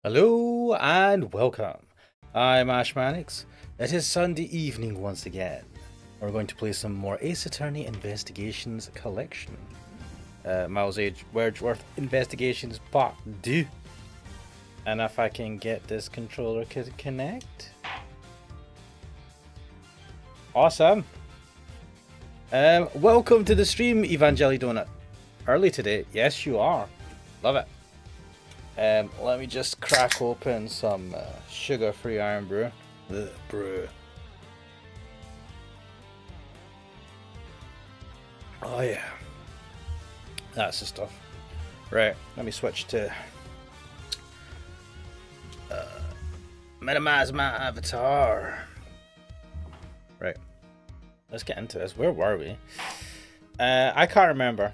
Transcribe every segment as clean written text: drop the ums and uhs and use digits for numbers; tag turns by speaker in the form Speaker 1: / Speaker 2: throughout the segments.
Speaker 1: Hello and welcome. I'm Ash Mannix. It is Sunday evening once again. We're going to play some more Ace Attorney Investigations Collection. Miles H. Wedgeworth Investigations Part 2. And if I can get this controller to connect. Awesome. Welcome to the stream, Evangeli Donut. Early today. Yes, you are. Love it. Let me just crack open some sugar-free iron brew. Brew. Oh yeah, that's the stuff. Right, let me switch to minimize my avatar. Right, let's get into this. Where were we? I can't remember.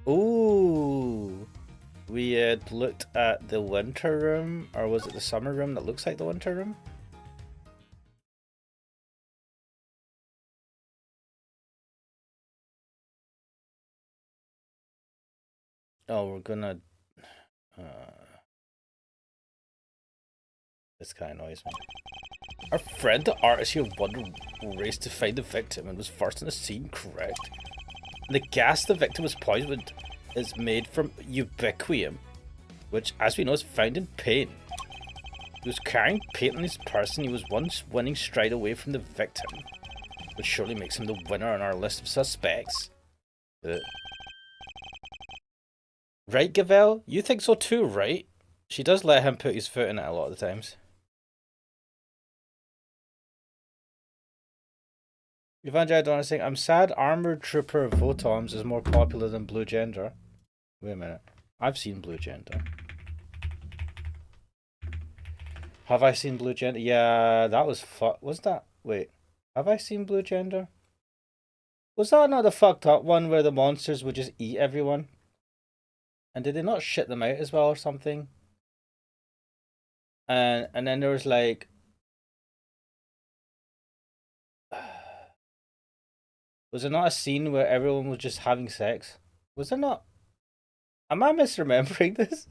Speaker 1: Ooh. We had looked at the winter room, or was it the summer room that looks like the winter room? Oh, we're gonna... this kind of annoys me. Our friend the artist here won the race to find the victim and was first on the scene, correct? And the gas the victim was poisoned with is made from ubiquium, which, as we know, is found in paint. He was carrying paint on his person. He was once winning straight away from the victim, which surely makes him the winner on our list of suspects. Right, Gavel? You think so too, right? She does let him put his foot in it a lot of the times. Evangelii Donna saying, I'm sad Armored Trooper Votoms is more popular than Blue Gender. Wait a minute. I've seen Blue Gender. Have I seen Blue Gender? Yeah, that was was that? Wait. Have I seen Blue Gender? Was that not the fucked up one where the monsters would just eat everyone? And did they not shit them out as well or something? And then there was like... Was there not a scene where everyone was just having sex? Was there not? Am I misremembering this?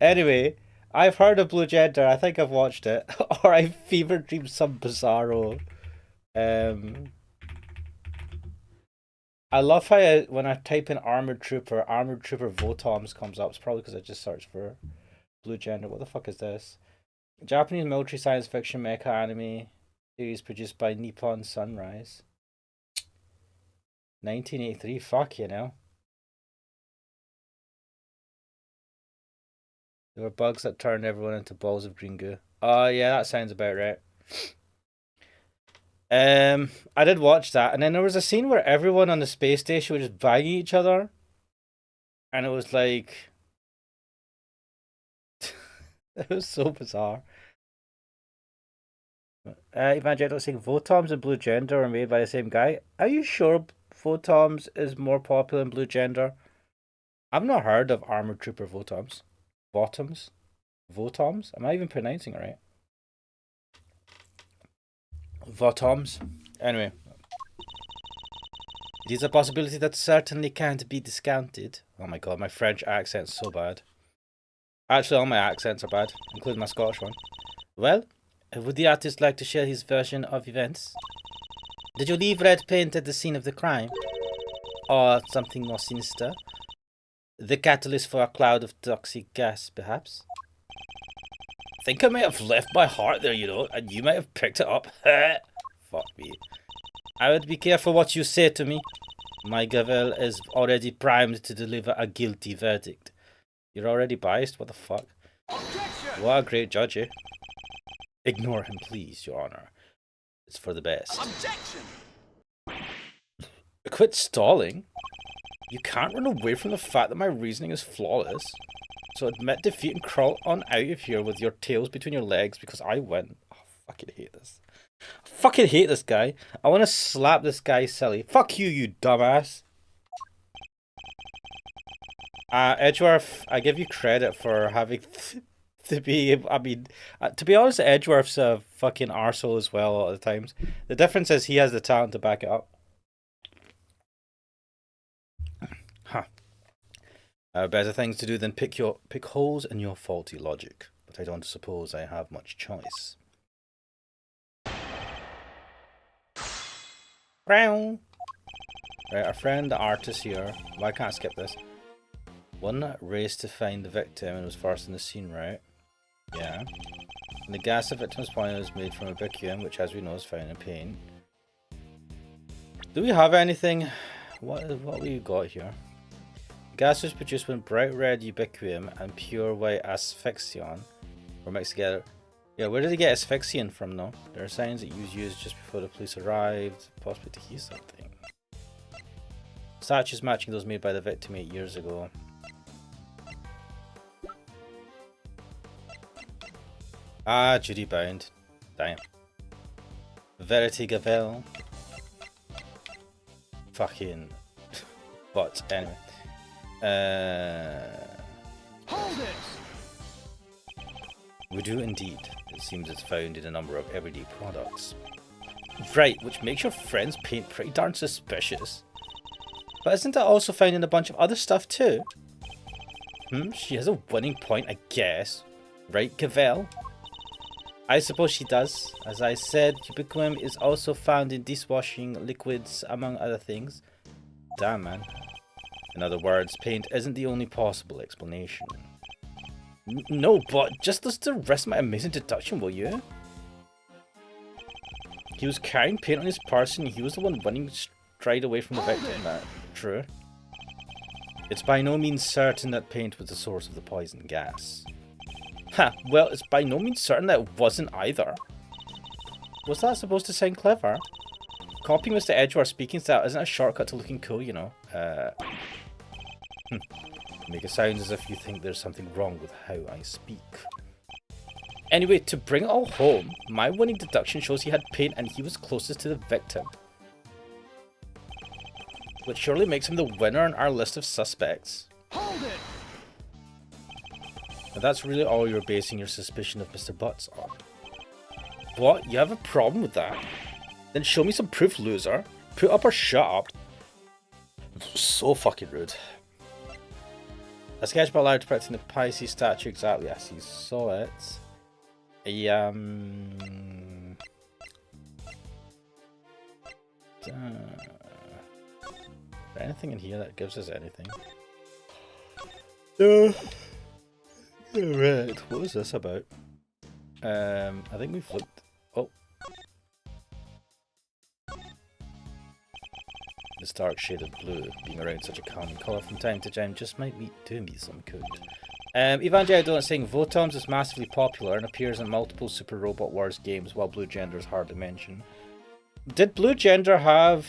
Speaker 1: Anyway, I've heard of Blue Gender. I think I've watched it. Or I fever dreamed some bizarro. I love how when I type in Armored Trooper Votoms comes up. It's probably because I just searched for Blue Gender. What the fuck is this? Japanese military science fiction mecha anime series produced by Nippon Sunrise. 1983, fuck you know. There were bugs that turned everyone into balls of green goo. Oh yeah, that sounds about right. I did watch that, and then there was a scene where everyone on the space station was just banging each other, and it was like, it was so bizarre. Evangelical saying Votoms and Blue Gender are made by the same guy. Are you sure Votoms is more popular than Blue Gender? I've not heard of Armored Trooper Votoms. Bottoms? Votoms? Am I even pronouncing it right? Votoms? Anyway. It is a possibility that certainly can't be discounted. Oh my god, my French accent's so bad. Actually, all my accents are bad, including my Scottish one. Well, would the artist like to share his version of events? Did you leave red paint at the scene of the crime? Or something more sinister? The catalyst for a cloud of toxic gas, perhaps? I think I might have left my heart there, you know, and you might have picked it up. Fuck me. I would be careful what you say to me. My Gavel is already primed to deliver a guilty verdict. You're already biased? What the fuck? Objection! What a great judge, eh? Ignore him, please, Your Honor. It's for the best. Objection! Quit stalling. You can't run away from the fact that my reasoning is flawless. So admit defeat and crawl on out of here with your tails between your legs because I win. Oh, I fucking hate this. I fucking hate this guy. I want to slap this guy silly. Fuck you, you dumbass. Edgeworth, I give you credit for having to be... I mean, to be honest, Edgeworth's a fucking arsehole as well a lot of the times. The difference is he has the talent to back it up. Huh. I have better things to do than pick holes in your faulty logic, but I don't suppose I have much choice. Right, our friend the artist here. Why can't I skip this? One raced to find the victim and was first in the scene, right? Yeah. And the gas the victim was pointed is made from a bitumen, which as we know is found in paint. Do we have anything? What we got here? The gas was produced when bright red ubiquitum and pure white asphyxion were mixed together. Yeah, where did they get asphyxion from though? There are signs that you used just before the police arrived, possibly to heal something. Statues matching those made by the victim 8 years ago. Ah, Judy Bound. Damn. Verity Gavel. Fucking. But anyway.
Speaker 2: Hold it!
Speaker 1: We do indeed. It seems it's found in a number of everyday products. Right, which makes your friend's paint pretty darn suspicious. But isn't it also found in a bunch of other stuff too? She has a winning point, I guess. Right, Gavel? I suppose she does. As I said, ubiquitum is also found in dishwashing liquids, among other things. Damn, man. In other words, paint isn't the only possible explanation. No, but just listen to the rest of my amazing deduction, will you? He was carrying paint on his person, and he was the one running straight away from the victim. True. It's by no means certain that paint was the source of the poison gas. Ha, well, it's by no means certain that it wasn't either. Was that supposed to sound clever? Copying Mr. Edgeworth's speaking style isn't a shortcut to looking cool, you know. Make it sound as if you think there's something wrong with how I speak. Anyway, to bring it all home, my winning deduction shows he had paint and he was closest to the victim. Which surely makes him the winner on our list of suspects.
Speaker 2: Hold it!
Speaker 1: And that's really all you're basing your suspicion of Mr. Butts on. What? You have a problem with that? Then show me some proof, loser. Put up or shut up. So fucking rude. A sketch by Larry depicting the Pisces statue exactly as he saw it. Is there anything in here that gives us anything? Right, what was this about? I think we've looked. Oh. This dark shade of blue, being around such a calming colour from time to time, just might do me some good. Evangelion is saying Votoms is massively popular and appears in multiple Super Robot Wars games, while Blue Gender is hardly mentioned. Did Blue Gender have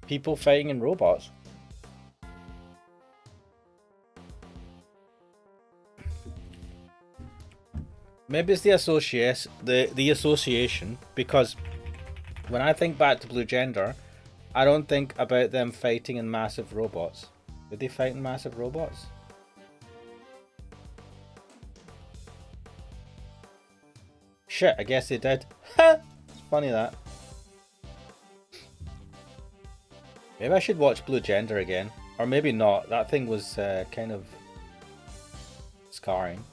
Speaker 1: people fighting in robots? Maybe it's the association, because when I think back to Blue Gender, I don't think about them fighting in massive robots. Did they fight in massive robots? Shit, I guess they did. It's funny that. Maybe I should watch Blue Gender again. Or maybe not. That thing was kind of scarring.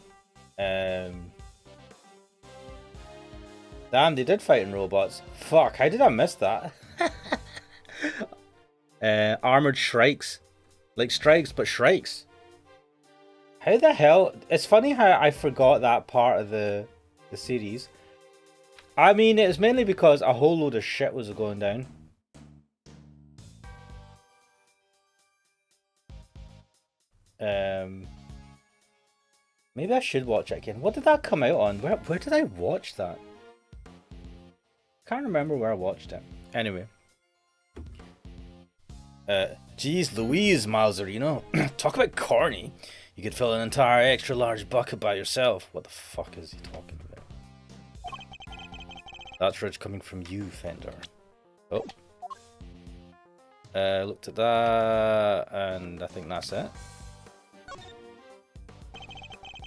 Speaker 1: Damn, they did fight in robots. Fuck, how did I miss that? Armored Shrikes. Like strikes, but shrikes. How the hell? It's funny how I forgot that part of the series. I mean, it was mainly because a whole load of shit was going down. Maybe I should watch it again. What did that come out on? Where did I watch that? Can't remember where I watched it. Anyway. Geez Louise, Mauser, you know, talk about corny. You could fill an entire extra large bucket by yourself. What the fuck is he talking about? That's rich coming from you, Fender. Oh. Looked at that, and I think that's it.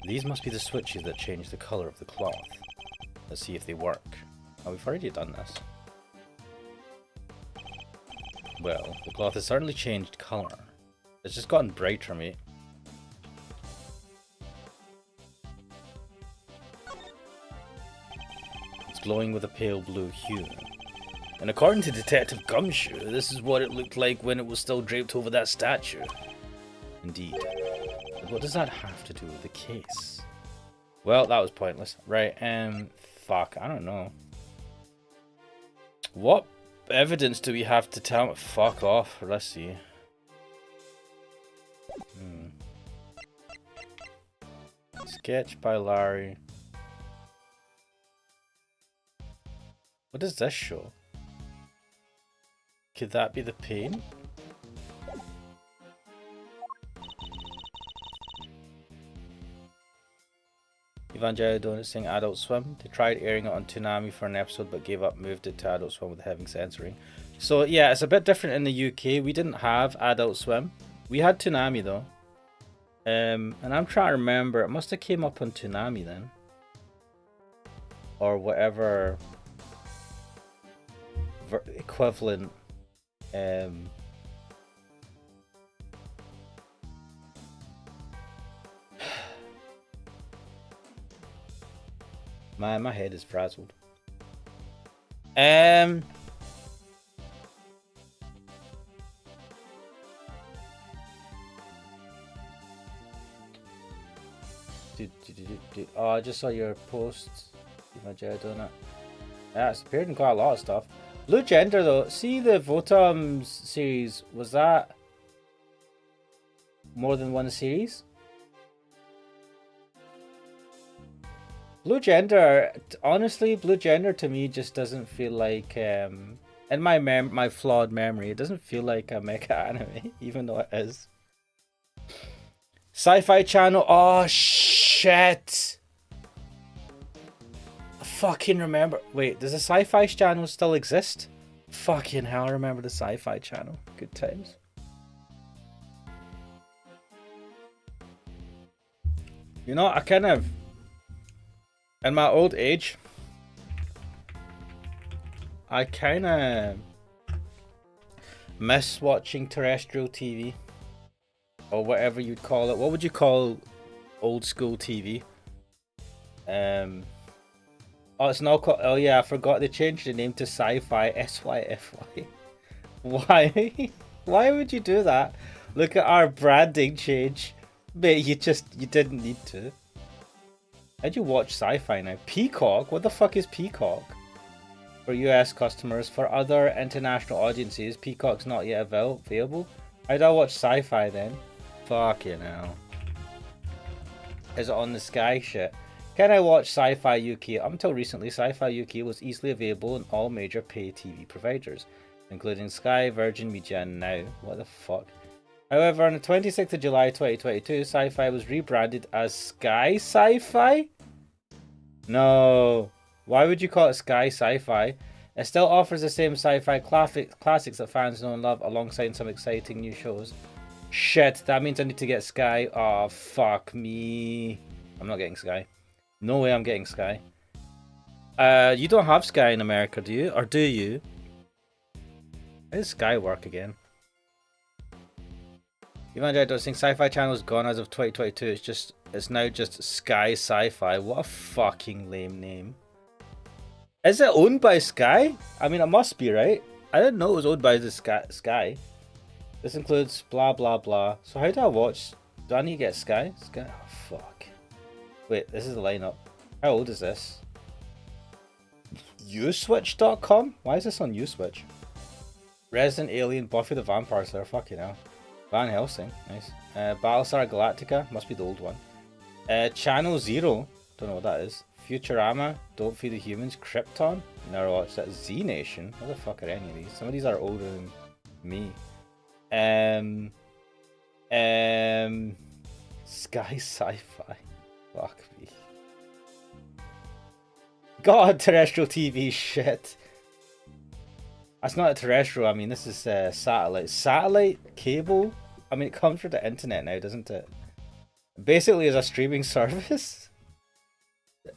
Speaker 1: These must be the switches that change the colour of the cloth. Let's see if they work. Oh, we've already done this. Well, the cloth has certainly changed colour. It's just gotten brighter, mate. It's glowing with a pale blue hue. And according to Detective Gumshoe, this is what it looked like when it was still draped over that statue. Indeed. But what does that have to do with the case? Well, that was pointless. Right, fuck, I don't know. What evidence do we have to tell? Fuck off. Let's see. Sketch by Larry. What does this show? Could that be the pain? Evangelion Donut saying Adult Swim. They tried airing it on Toonami for an episode but gave up, moved it to Adult Swim with having censoring. So yeah, it's a bit different in the UK. We didn't have Adult Swim. We had Toonami though. And I'm trying to remember, it must have came up on Toonami then. Or whatever equivalent my head is frazzled. Oh, I just saw your posts. Yeah, it's appeared in quite a lot of stuff. Blue Gender though, see the Votum series, was that more than one series? Blue Gender, honestly, Blue Gender to me just doesn't feel like, in my flawed memory, it doesn't feel like a mecha anime, even though it is. Sci-Fi Channel, oh shit! I fucking remember, wait, does the Sci-Fi Channel still exist? Fucking hell, I remember the Sci-Fi Channel, good times. You know, I kind of, in my old age, I kind of miss watching terrestrial TV. Or whatever you'd call it. What would you call old school TV? Oh, it's not called... Oh yeah, I forgot they changed the name to Sci-Fi. SYFY. Why? Why would you do that? Look at our branding change. But you didn't need to. How'd you watch Sci-Fi now? Peacock? What the fuck is Peacock? For US customers. For other international audiences, Peacock's not yet available. How'd I watch Sci-Fi then? Fucking hell. Is it on the Sky shit? Can I watch Sci-Fi UK? Up until recently, Sci-Fi UK was easily available on all major pay TV providers, including Sky, Virgin Media, and Now. What the fuck? However, on the 26th of July 2022, Sci-Fi was rebranded as Sky Sci-Fi? No. Why would you call it Sky Sci-Fi? It still offers the same sci-fi classics that fans know and love, alongside some exciting new shows. Shit, that means I need to get Sky. Oh, fuck me. I'm not getting Sky. No way I'm getting Sky. You don't have Sky in America, do you? Or do you? How does Sky work again? Even though I don't think Sci-Fi Channel is gone as of 2022, it's now just Sky Sci-Fi. What a fucking lame name. Is it owned by Sky? I mean, it must be, right? I didn't know it was owned by the Sky. This includes blah blah blah. So how do I watch? Do I need to get Sky? Sky? Oh, fuck. Wait, this is the lineup. How old is this? Uswitch.com? Why is this on Uswitch? Resident Alien, Buffy the Vampire Slayer, fucking hell. Van Helsing, nice. Battlestar Galactica, must be the old one. Channel Zero, don't know what that is. Futurama, Don't Feed the Humans, Krypton, never watched that. Z Nation, what the fuck are any of these? Some of these are older than me. Sky Sci-Fi, fuck me. God, terrestrial TV shit. That's not a terrestrial, I mean this is satellite. Satellite cable? I mean it comes from the internet now, doesn't it? Basically as a streaming service?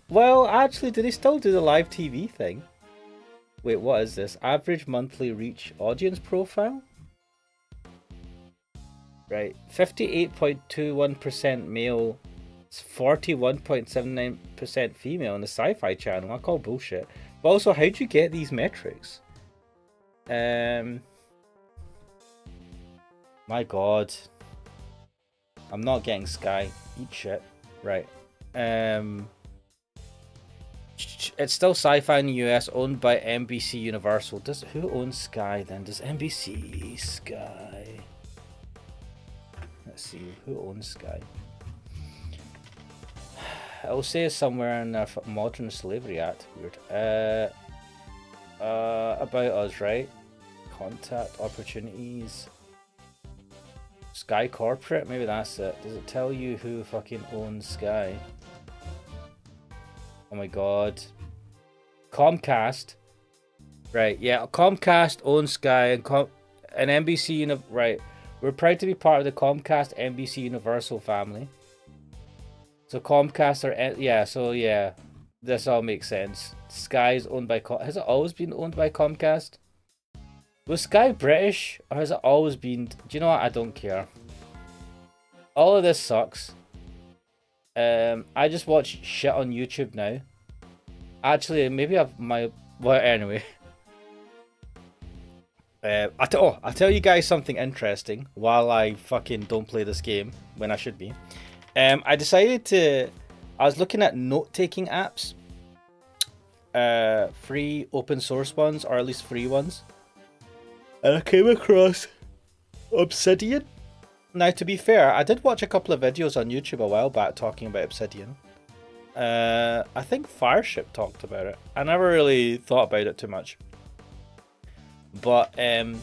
Speaker 1: Well, actually, do they still do the live TV thing? Wait, what is this? Average monthly reach audience profile? right? 58.21% male, 41.79% female on the Sci-Fi Channel. I call bullshit. But also, how do you get these metrics? My God, I'm not getting Sky. Eat shit. Right. It's still Sci-Fi in the US, owned by NBC Universal. Who owns Sky then? Does NBC Sky? Let's see, who owns Sky? I'll say somewhere in the Modern Slavery Act. Weird. About us, right? Contact opportunities. Sky Corporate, maybe that's it. Does it tell you who fucking owns Sky? Oh my God. Comcast. Right, yeah, Comcast owns Sky and NBC right. We're proud to be part of the Comcast NBC Universal family. So Comcast yeah, this all makes sense. Sky is owned by has it always been owned by Comcast? Was Sky British or has it always been? Do you know what? I don't care. All of this sucks. I just watch shit on YouTube now. Actually, maybe well, anyway. I'll tell you guys something interesting while I fucking don't play this game when I should be. I was looking at note-taking apps. Free open source ones, or at least free ones. And I came across Obsidian. Now, to be fair, I did watch a couple of videos on YouTube a while back talking about Obsidian. I think Fireship talked about it. I never really thought about it too much. But I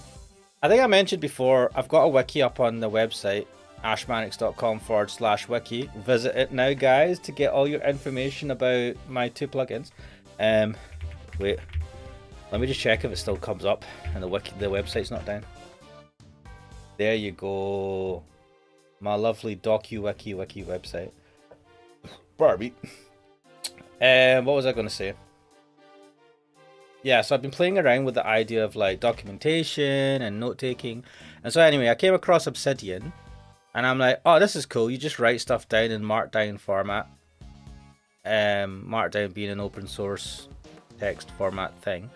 Speaker 1: think I mentioned before, I've got a wiki up on the website, ashmanix.com/wiki. Visit it now, guys, to get all your information about my two plugins. Wait, let me just check if it still comes up and the website's not down. There you go. My lovely DocuWiki website. Barbie. What was I going to say? Yeah, so I've been playing around with the idea of like documentation and note-taking. And so anyway, I came across Obsidian. And I'm like, oh, this is cool. You just write stuff down in Markdown format. Markdown being an open source text format thing.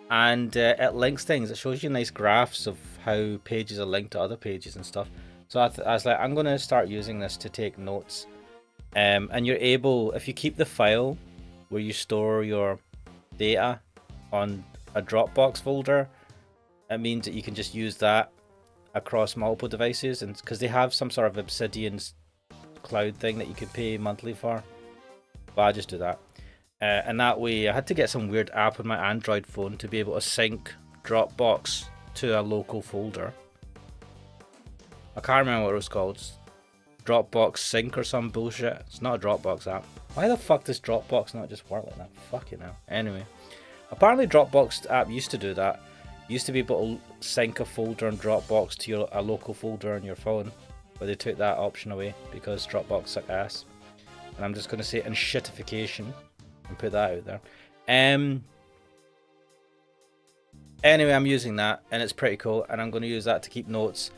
Speaker 1: And it links things. It shows you nice graphs of how pages are linked to other pages and stuff. So I was like, I'm going to start using this to take notes. And you're able, if you keep the file where you store your data on a Dropbox folder, it means that you can just use that across multiple devices, and because they have some sort of Obsidian cloud thing that you could pay monthly for. But I just do that. And that way, I had to get some weird app on my Android phone to be able to sync Dropbox to a local folder. I can't remember what it was called. Dropbox Sync or some bullshit. It's not a Dropbox app. Why the fuck does Dropbox not just work like that? Fucking hell. Anyway, apparently Dropbox app used to do that. You used to be able to sync a folder on Dropbox to a local folder on your phone, but they took that option away because Dropbox suck ass. And I'm just going to say in shitification and put that out there. Anyway, I'm using that and it's pretty cool, and I'm going to use that to keep notes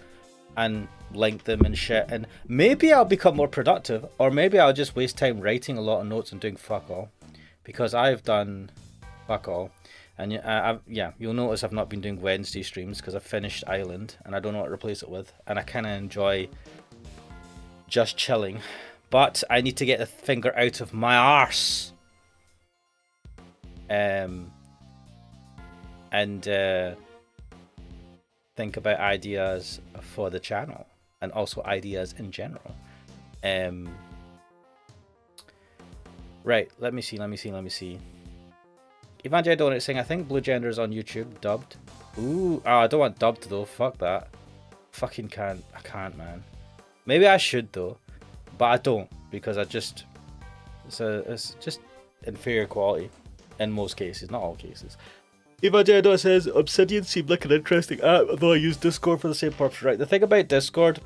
Speaker 1: and link them and shit, and maybe I'll become more productive, or maybe I'll just waste time writing a lot of notes and doing fuck all, because I've done fuck all. And yeah, you'll notice I've not been doing Wednesday streams because I've finished Island and I don't know what to replace it with, and I kind of enjoy just chilling, but I need to get the finger out of my arse and think about ideas for the channel and also ideas in general. Right, let me see. Evangelii Donut saying, I think Blue Gender is on YouTube, dubbed. Ooh, I don't want dubbed though, fuck that. Fucking can't, I can't, man. Maybe I should though, but I don't, because it's just inferior quality in most cases, not all cases. Evangelii Donut says, Obsidian seemed like an interesting app, although I use Discord for the same purpose. Right, the thing about Discord,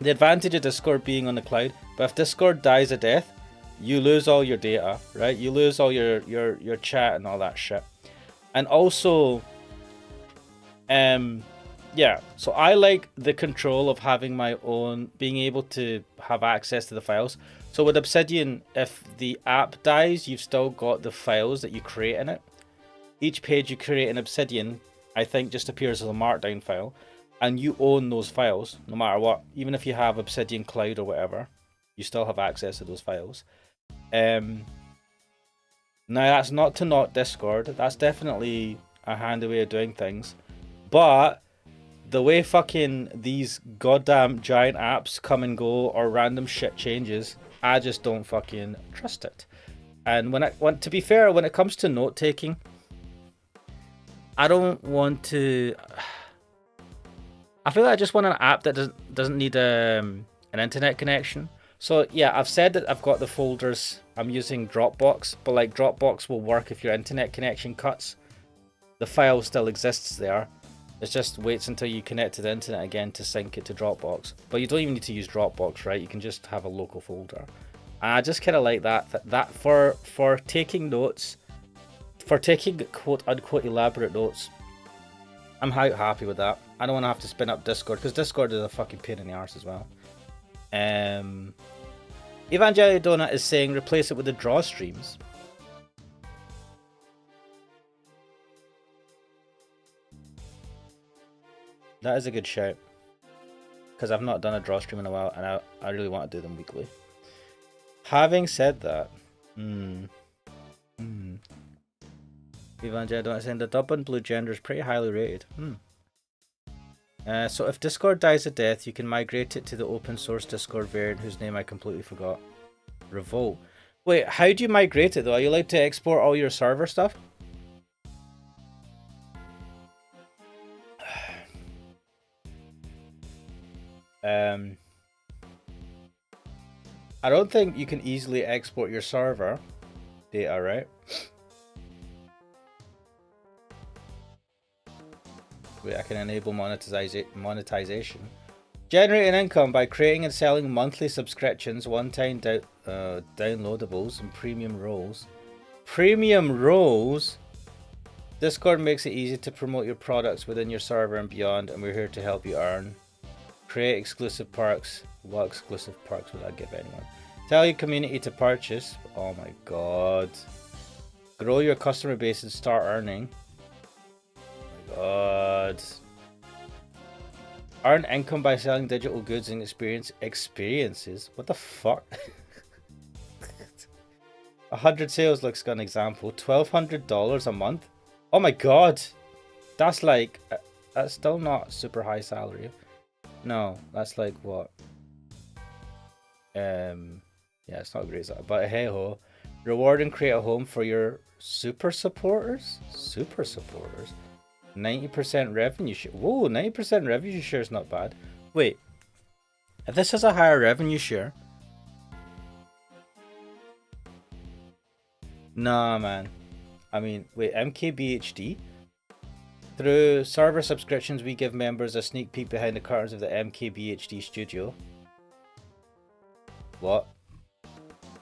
Speaker 1: the advantage of Discord being on the cloud, but if Discord dies a death, you lose all your data, right? You lose all your chat and all that shit. And also, yeah, so I like the control of having my own, being able to have access to the files. So with Obsidian, if the app dies, you've still got the files that you create in it. Each page you create in Obsidian, I think, just appears as a markdown file, and you own those files no matter what. Even if you have Obsidian Cloud or whatever, you still have access to those files. Now that's not to knock Discord. That's definitely a handy way of doing things, but the way fucking these goddamn giant apps come and go or random shit changes, I just don't fucking trust it. And to be fair, when it comes to note taking, I don't want to. I feel like I just want an app that doesn't need an internet connection. So yeah, I've said that I've got the folders. I'm using Dropbox, but like Dropbox will work if your internet connection cuts. The file still exists there. It just waits until you connect to the internet again to sync it to Dropbox. But you don't even need to use Dropbox, right? You can just have a local folder. And I just kind of like that for taking notes, for taking quote unquote elaborate notes. I'm happy with that. I don't want to have to spin up Discord, because Discord is a fucking pain in the arse as well. Evangelio Donut is saying replace it with the draw streams. That is a good shout, because I've not done a draw stream in a while, and I really want to do them weekly. Having said that, Evangelio Donut saying the Dublin Blue Gender is pretty highly rated. So if Discord dies a death, you can migrate it to the open source Discord variant whose name I completely forgot. Revolt. Wait, how do you migrate it though? Are you allowed to export all your server stuff? I don't think you can easily export your server data, right? Wait, I can enable monetization. Generating income by creating and selling monthly subscriptions, one-time downloadables, and premium roles. Premium roles? Discord makes it easy to promote your products within your server and beyond, and we're here to help you earn. Create exclusive perks. What exclusive perks would I give anyone? Tell your community to purchase. Oh my god. Grow your customer base and start earning. Oh my god. Earn income by selling digital goods and experiences. What the fuck? 100 sales looks got an example. $1,200 a month? Oh my god. That's like, that's still not super high salary. No, that's like what? Yeah, it's not great, but hey ho. Reward and create a home for your super supporters? Super supporters? 90% revenue share. Whoa, 90% revenue share is not bad. Wait, if this has a higher revenue share. Nah, man. I mean, wait, MKBHD? Through server subscriptions, we give members a sneak peek behind the curtains of the MKBHD studio. What?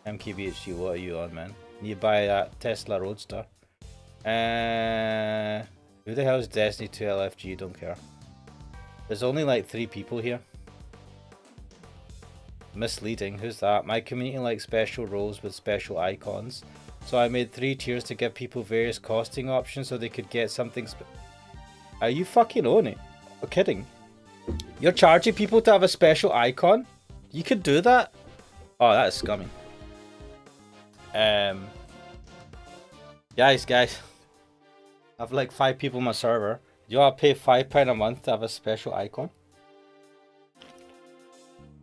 Speaker 1: MKBHD, what are you on, man? You buy that Tesla Roadster. Who the hell is Destiny 2 LFG? Don't care. There's only like 3 people here. Misleading. Who's that? My community likes special roles with special icons. So I made 3 tiers to give people various costing options so they could get something Are you fucking on it? I'm kidding. You're charging people to have a special icon? You could do that? Oh, that is scummy. Guys. I have like 5 people on my server. You want to pay £5 a month to have a special icon?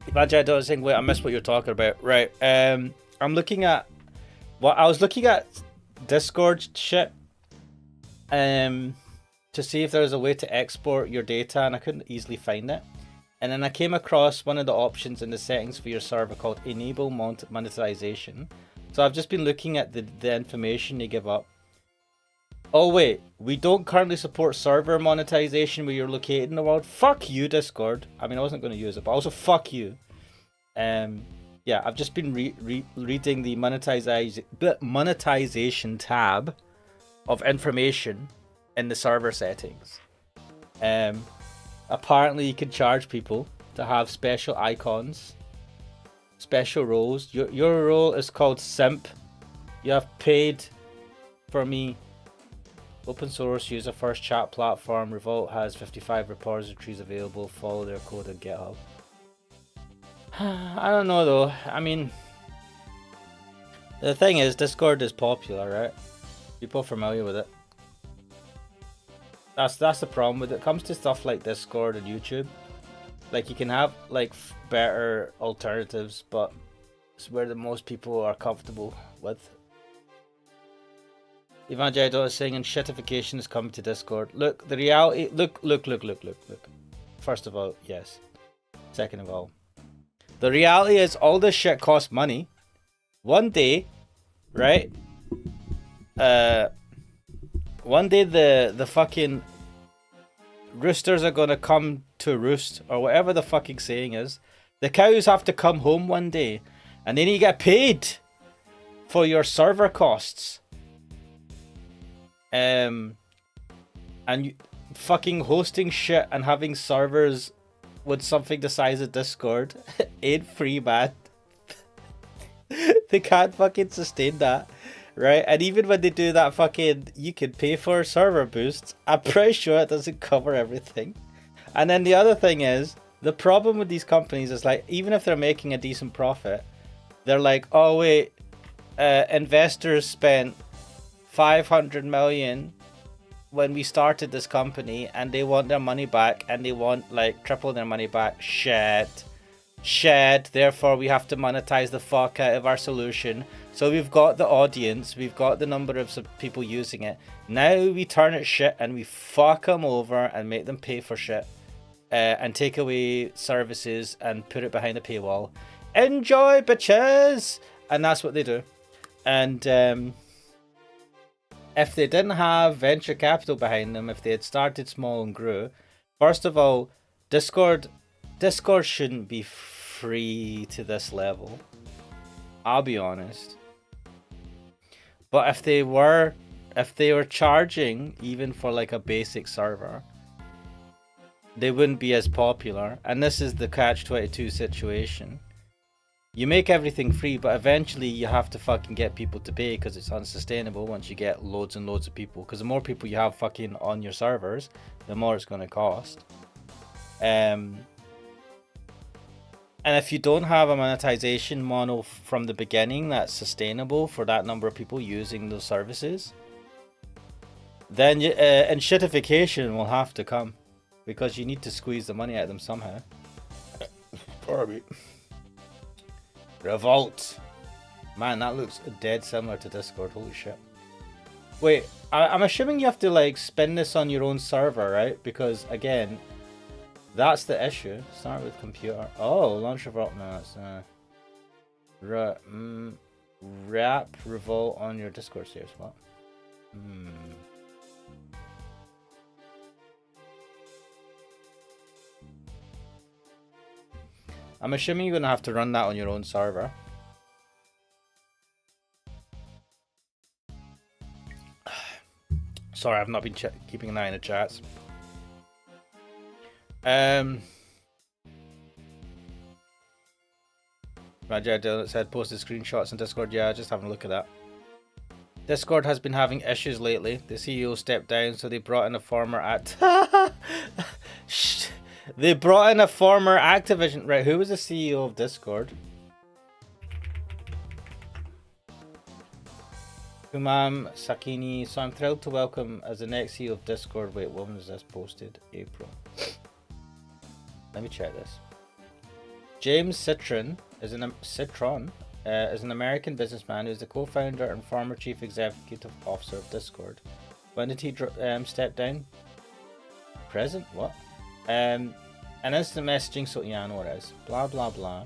Speaker 1: Imagine I don't think, wait, I missed what you're talking about. Right, I'm looking at... Well, I was looking at Discord shit. To see if there's a way to export your data, and I couldn't easily find it. And then I came across one of the options in the settings for your server called Enable Monetization. So I've just been looking at the information they give up. Oh wait, we don't currently support server monetization where you're located in the world. Fuck you, Discord. I mean, I wasn't going to use it, but also fuck you. Yeah, I've just been reading the monetization tab of information in the server settings. And Apparently you can charge people to have special icons, special roles. Your role is called Simp. You have paid for me. Open source user first chat platform. Revolt has 55 repositories available. Follow their code on GitHub. I don't know though. I mean, the thing is, Discord is popular, right? People are familiar with it. That's the problem with it. It comes to stuff like Discord and YouTube. Like, you can have like better alternatives, but it's where the most people are comfortable with. Evangelical is saying, and shitification is coming to Discord. Look, the reality. Look. First of all, yes. Second of all, the reality is all this shit costs money. One day, right? One day the fucking roosters are gonna come to roost, or whatever the fucking saying is. The cows have to come home one day, and then you get paid for your server costs. And you fucking hosting shit and having servers with something the size of Discord ain't free, man. They can't fucking sustain that, right? And even when they do that fucking, you can pay for server boosts, I'm pretty sure it doesn't cover everything. And then the other thing is, the problem with these companies is, like, even if they're making a decent profit, they're like, oh wait, investors spent 500 million when we started this company, and they want their money back, and they want like triple their money back. Shit, therefore we have to monetize the fuck out of our solution. So we've got the audience, we've got the number of people using it, now we turn it shit and we fuck them over and make them pay for shit, and take away services and put it behind a paywall. Enjoy, bitches! And that's what they do. And if they didn't have venture capital behind them, if they had started small and grew, first of all, Discord shouldn't be free to this level. I'll be honest. But if they were charging even for like a basic server, they wouldn't be as popular. And this is the catch-22 situation. You make everything free, but eventually you have to fucking get people to pay, because it's unsustainable once you get loads and loads of people. Because the more people you have fucking on your servers, the more it's going to cost. And if you don't have a monetization model from the beginning that's sustainable for that number of people using those services, then and shitification will have to come, because you need to squeeze the money out of them somehow. Probably. Revolt. Man, that looks dead similar to Discord. Holy shit. Wait, I'm assuming you have to like spin this on your own server, right? Because again, that's the issue. Start with computer. Oh, launch Revolt. No, that's wrap Revolt on your Discord servers. What? I'm assuming you're going to have to run that on your own server. Sorry, I've not been keeping an eye on the chats. Raja Dylan said posted screenshots in Discord. Yeah, just having a look at that. Discord has been having issues lately. The CEO stepped down, so they brought in a former They brought in a former Activision. Right, who was the CEO of Discord? Humam Sakini. So I'm thrilled to welcome as the next CEO of Discord. Wait, when was this posted? April. Let me check this. James Citron is an American businessman who is the co-founder and former chief executive officer of Discord. When did he step down? Present? What? And instant messaging, so yeah, I know what it is. Blah blah blah.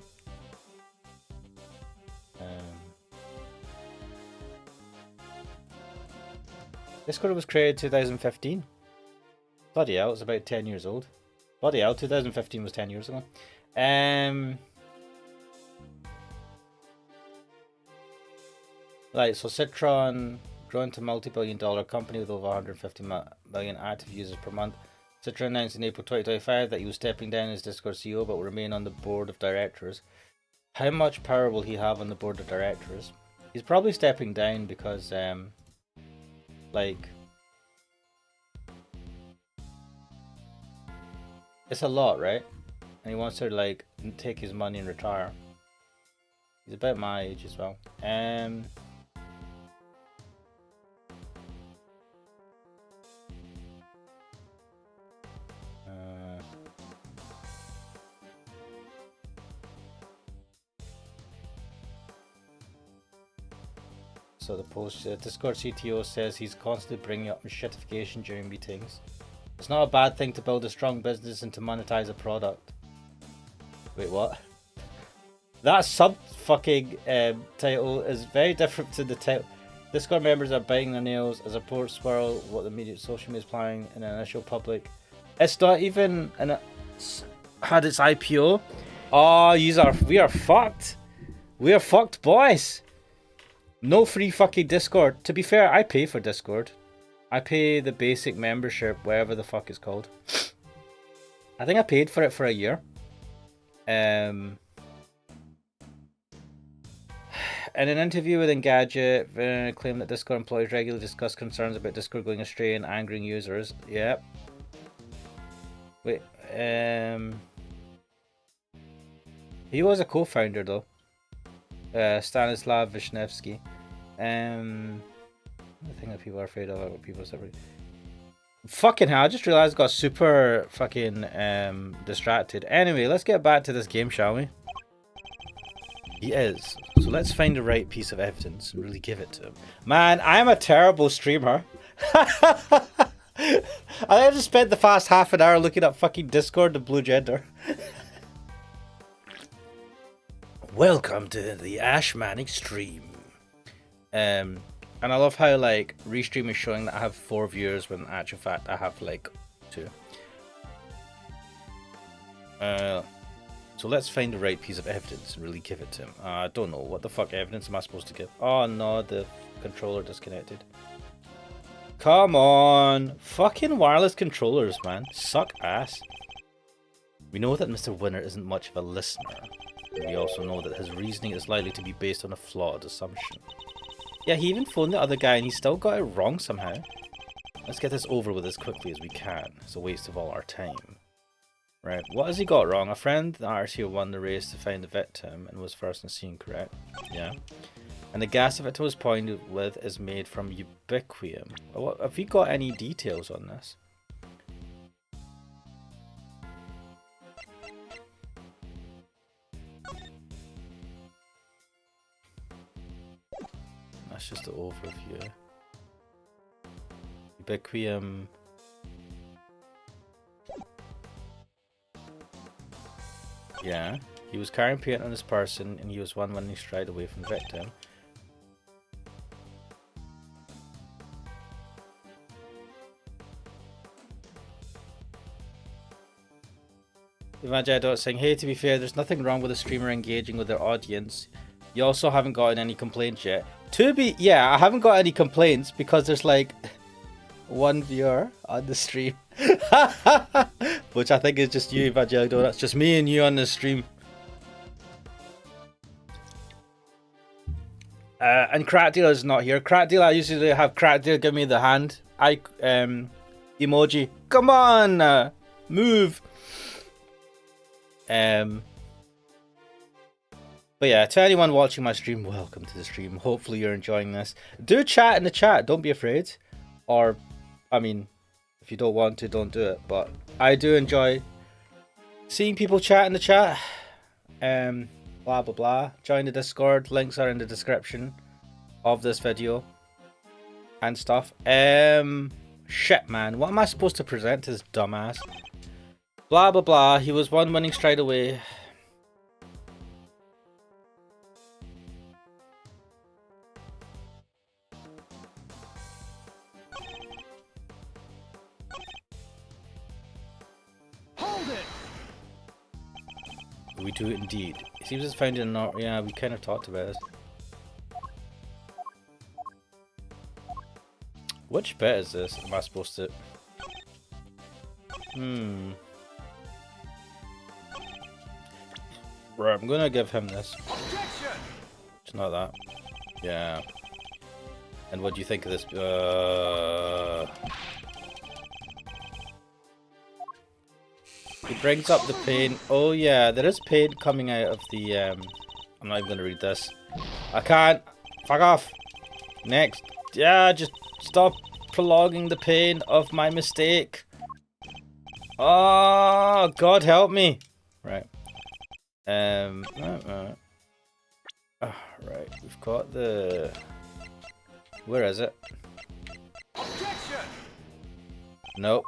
Speaker 1: Discord was created 2015. Bloody hell, it's about 10 years old. Bloody hell, 2015 was 10 years ago. Right, so Citron grown to multi-billion-dollar company with over 150 million active users per month. Citra announced in April 2025 that he was stepping down as Discord CEO but will remain on the board of directors. How much power will he have on the board of directors? He's probably stepping down because, like, it's a lot, right? And he wants to, like, take his money and retire. He's about my age as well. So the post, Discord CTO says he's constantly bringing up shitification during meetings. It's not a bad thing to build a strong business and to monetize a product. Wait, what? That sub-fucking title is very different to the title. Discord members are biting their nails as a poor squirrel what the media social media is planning in an initial public. It's not even had its IPO. Oh, we are fucked. We are fucked, boys. No free fucking Discord. To be fair, I pay for Discord. I pay the basic membership, whatever the fuck it's called. I think I paid for it for a year. In an interview with Engadget, Vernon claimed that Discord employees regularly discuss concerns about Discord going astray and angering users. Yep. Wait, he was a co-founder though. Stanislav Vishnevsky. The thing that people are afraid of, what people are separate. Fucking hell, I just realized I got super fucking distracted. Anyway, let's get back to this game, shall we? He is. So let's find the right piece of evidence and really give it to him. Man, I'm a terrible streamer. I just spent the past half an hour looking up fucking Discord and Blue Gender. Welcome to the Ashman Extreme. And I love how like Restream is showing that I have 4 viewers when in actual fact I have like 2. So let's find the right piece of evidence and really give it to him. I don't know, what the fuck evidence am I supposed to give? Oh no, the controller disconnected. Come on! Fucking wireless controllers, man. Suck ass. We know that Mr. Winner isn't much of a listener. We also know that his reasoning is likely to be based on a flawed assumption. Yeah, he even phoned the other guy and he still got it wrong somehow. Let's get this over with as quickly as we can. It's a waste of all our time. Right, what has he got wrong? A friend, the RCO won the race to find the victim and was first in scene, correct? Yeah. And the gas the victim was pointed with is made from ubiquium. Have you got any details on this? That's just the overview. Ubiquium. Yeah, he was carrying paint on his person and he was one running straight away from the victim. Imagine saying, hey, to be fair, there's nothing wrong with a streamer engaging with their audience. You also haven't gotten any complaints yet. Yeah, I haven't got any complaints because there's like 1 viewer on the stream. Which I think is just you, Evangelico. That's just me and you on the stream. And Crack Dealer is not here. Crack Dealer, I usually have Crack Dealer give me the hand. Emoji. Come on! Move! But yeah, to anyone watching my stream, welcome to the stream. Hopefully you're enjoying this. Do chat in the chat, don't be afraid. Or, I mean, if you don't want to, don't do it. But I do enjoy seeing people chat in the chat. Blah, blah, blah. Join the Discord. Links are in the description of this video. And stuff. Shit, man. What am I supposed to present to this dumbass? Blah, blah, blah. He was one winning straight away. We do indeed. It seems it's found in our... Yeah, we kind of talked about this. Which bit is this? Am I supposed to... Right, I'm gonna give him this.
Speaker 2: Objection!
Speaker 1: It's not that. Yeah. And what do you think of this? It brings up the pain. Oh yeah, there is pain coming out of the I'm not even gonna read this. I can't. Fuck off. Next. Yeah, just stop prolonging the pain of my mistake. Oh, God help me. Right. Right. We've got the. Where is it?
Speaker 2: Objection!
Speaker 1: Nope.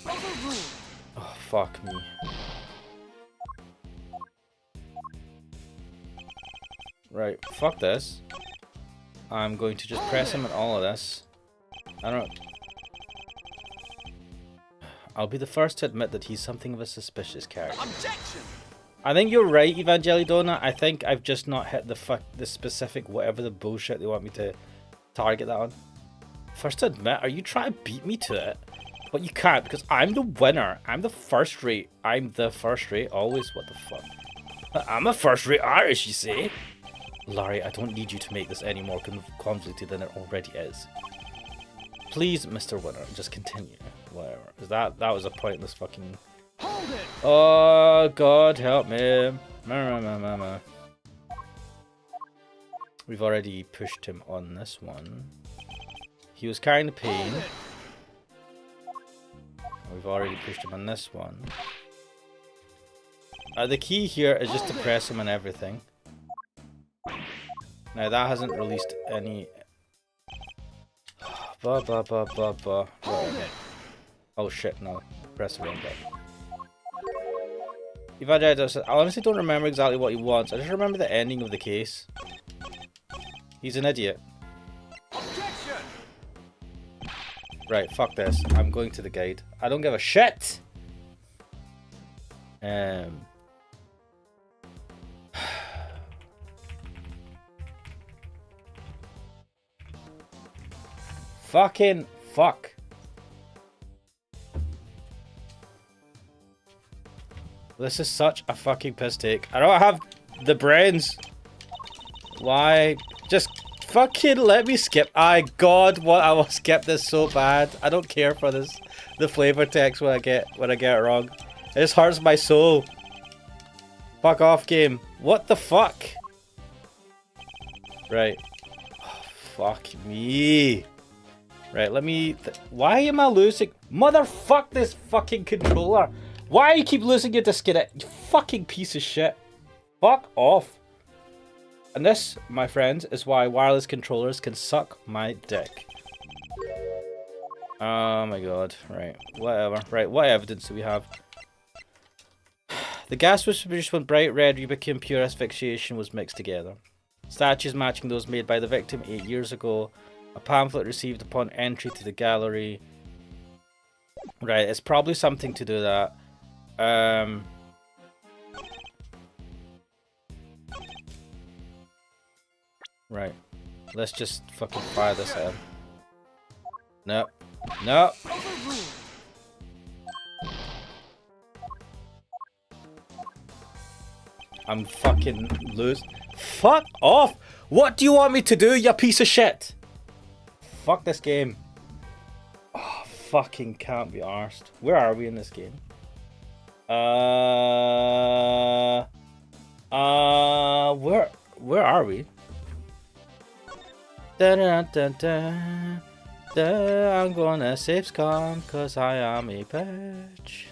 Speaker 2: Overruled.
Speaker 1: Oh, fuck me. Right, fuck this. I'm going to just press him on all of this. I'll be the first to admit that he's something of a suspicious character.
Speaker 2: Objection!
Speaker 1: I think you're right, Evangelidona. I think I've just not hit the specific whatever the bullshit they want me to target that on. First to admit, are you trying to beat me to it? But you can't, because I'm the winner. I'm the first rate. I'm the first rate. Always. What the fuck? I'm a first rate artist, you see? Larry, I don't need you to make this any more convoluted than it already is. Please, Mr. Winner, just continue. Whatever. That was a pointless fucking...
Speaker 2: Hold it!
Speaker 1: Oh, God, help me. We've already pushed him on this one. He was carrying the pain. We've already pushed him on this one. The key here is just to press him on everything. Now that hasn't released any... Whatever. Oh shit, no. Press the wrong button. Evangelido, I honestly don't remember exactly what he wants. I just remember the ending of the case. He's an idiot.
Speaker 2: Objection!
Speaker 1: Right, fuck this. I'm going to the guide. I don't give a shit! Fucking fuck. This is such a fucking piss take. I don't have the brains. Why? Just fucking let me skip. God, what I will skip this so bad. I don't care for this. The flavor text when I get it wrong. It just hurts my soul. Fuck off, game. What the fuck? Right. Oh, fuck me. Right, let me... Why am I losing? Motherfuck this fucking controller. Why you keep losing your disconnect? You fucking piece of shit. Fuck off. And this, my friends, is why wireless controllers can suck my dick. Oh my god. Right, whatever. Right, what evidence do we have? The gas was produced when bright red Rubicon and pure asphyxiation was mixed together. Statues matching those made by the victim 8 years ago. A pamphlet received upon entry to the gallery. Right, it's probably something to do with that. Right. Let's just fucking fire this at him. No. No. I'm fucking lose. Fuck off! What do you want me to do, you piece of shit? Fuck this game. Oh, fucking can't be arsed. Where are we in this game? Where are we? I'm gonna save Scum, cause I am a bitch.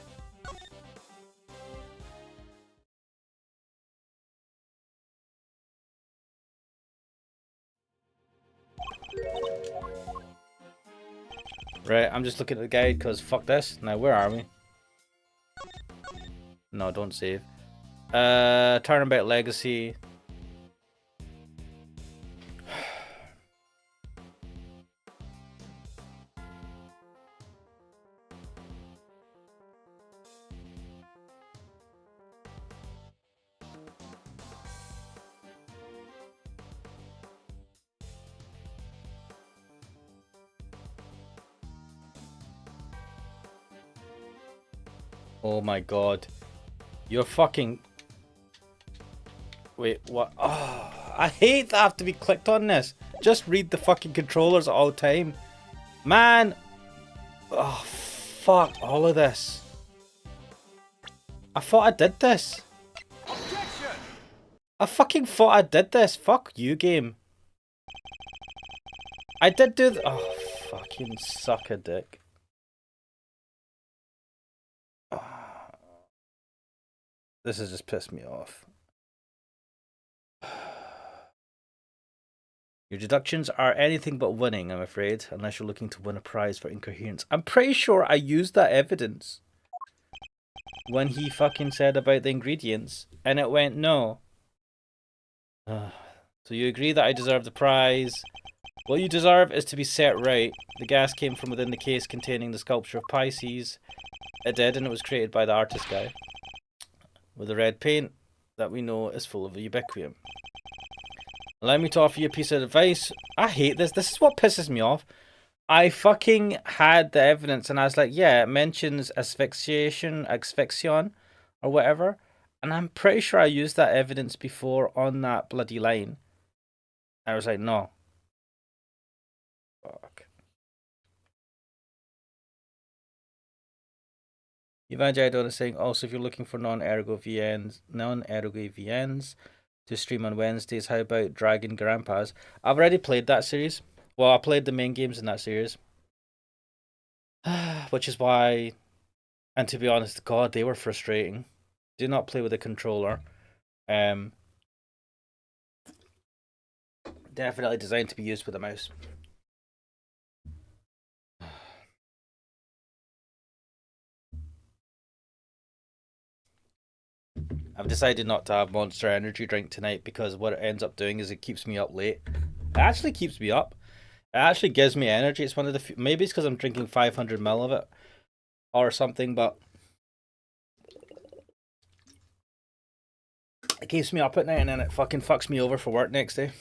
Speaker 1: Right, I'm just looking at the guide because fuck this. Now, where are we? No, don't save. Turnabout Legacy. Oh my god. You're fucking... Wait, what? Oh, I hate that I have to be clicked on this. Just read the fucking controllers at all time. Man! Oh, fuck all of this. I thought I did this.
Speaker 2: Objection!
Speaker 1: I fucking thought I did this. Fuck you, game. I did do oh, fucking suck a dick. Oh, this has just pissed me off. Your deductions are anything but winning, I'm afraid, unless you're looking to win a prize for incoherence. I'm pretty sure I used that evidence when he fucking said about the ingredients, and it went no. So you agree that I deserve the prize. What you deserve is to be set right. The gas came from within the case containing the sculpture of Pisces. It did, and it was created by the artist guy. With the red paint that we know is full of ubiquium. Allow me to offer you a piece of advice. I hate this. This is what pisses me off. I fucking had the evidence and I was like, yeah, it mentions asphyxiation, or whatever. And I'm pretty sure I used that evidence before on that bloody line. I was like, no. Fuck. Evangelion is saying, also, if you're looking for non-ergo VNs to stream on Wednesdays, how about Dragon Grandpas? I've already played that series. Well, I played the main games in that series. Which is why, and to be honest, God, they were frustrating. Do not play with a controller. Definitely designed to be used with a mouse. I've decided not to have Monster Energy drink tonight because what it ends up doing is it keeps me up late. It actually keeps me up. It actually gives me energy. It's one of the few, maybe it's because I'm drinking 500 ml of it or something, but it keeps me up at night and then it fucking fucks me over for work next day.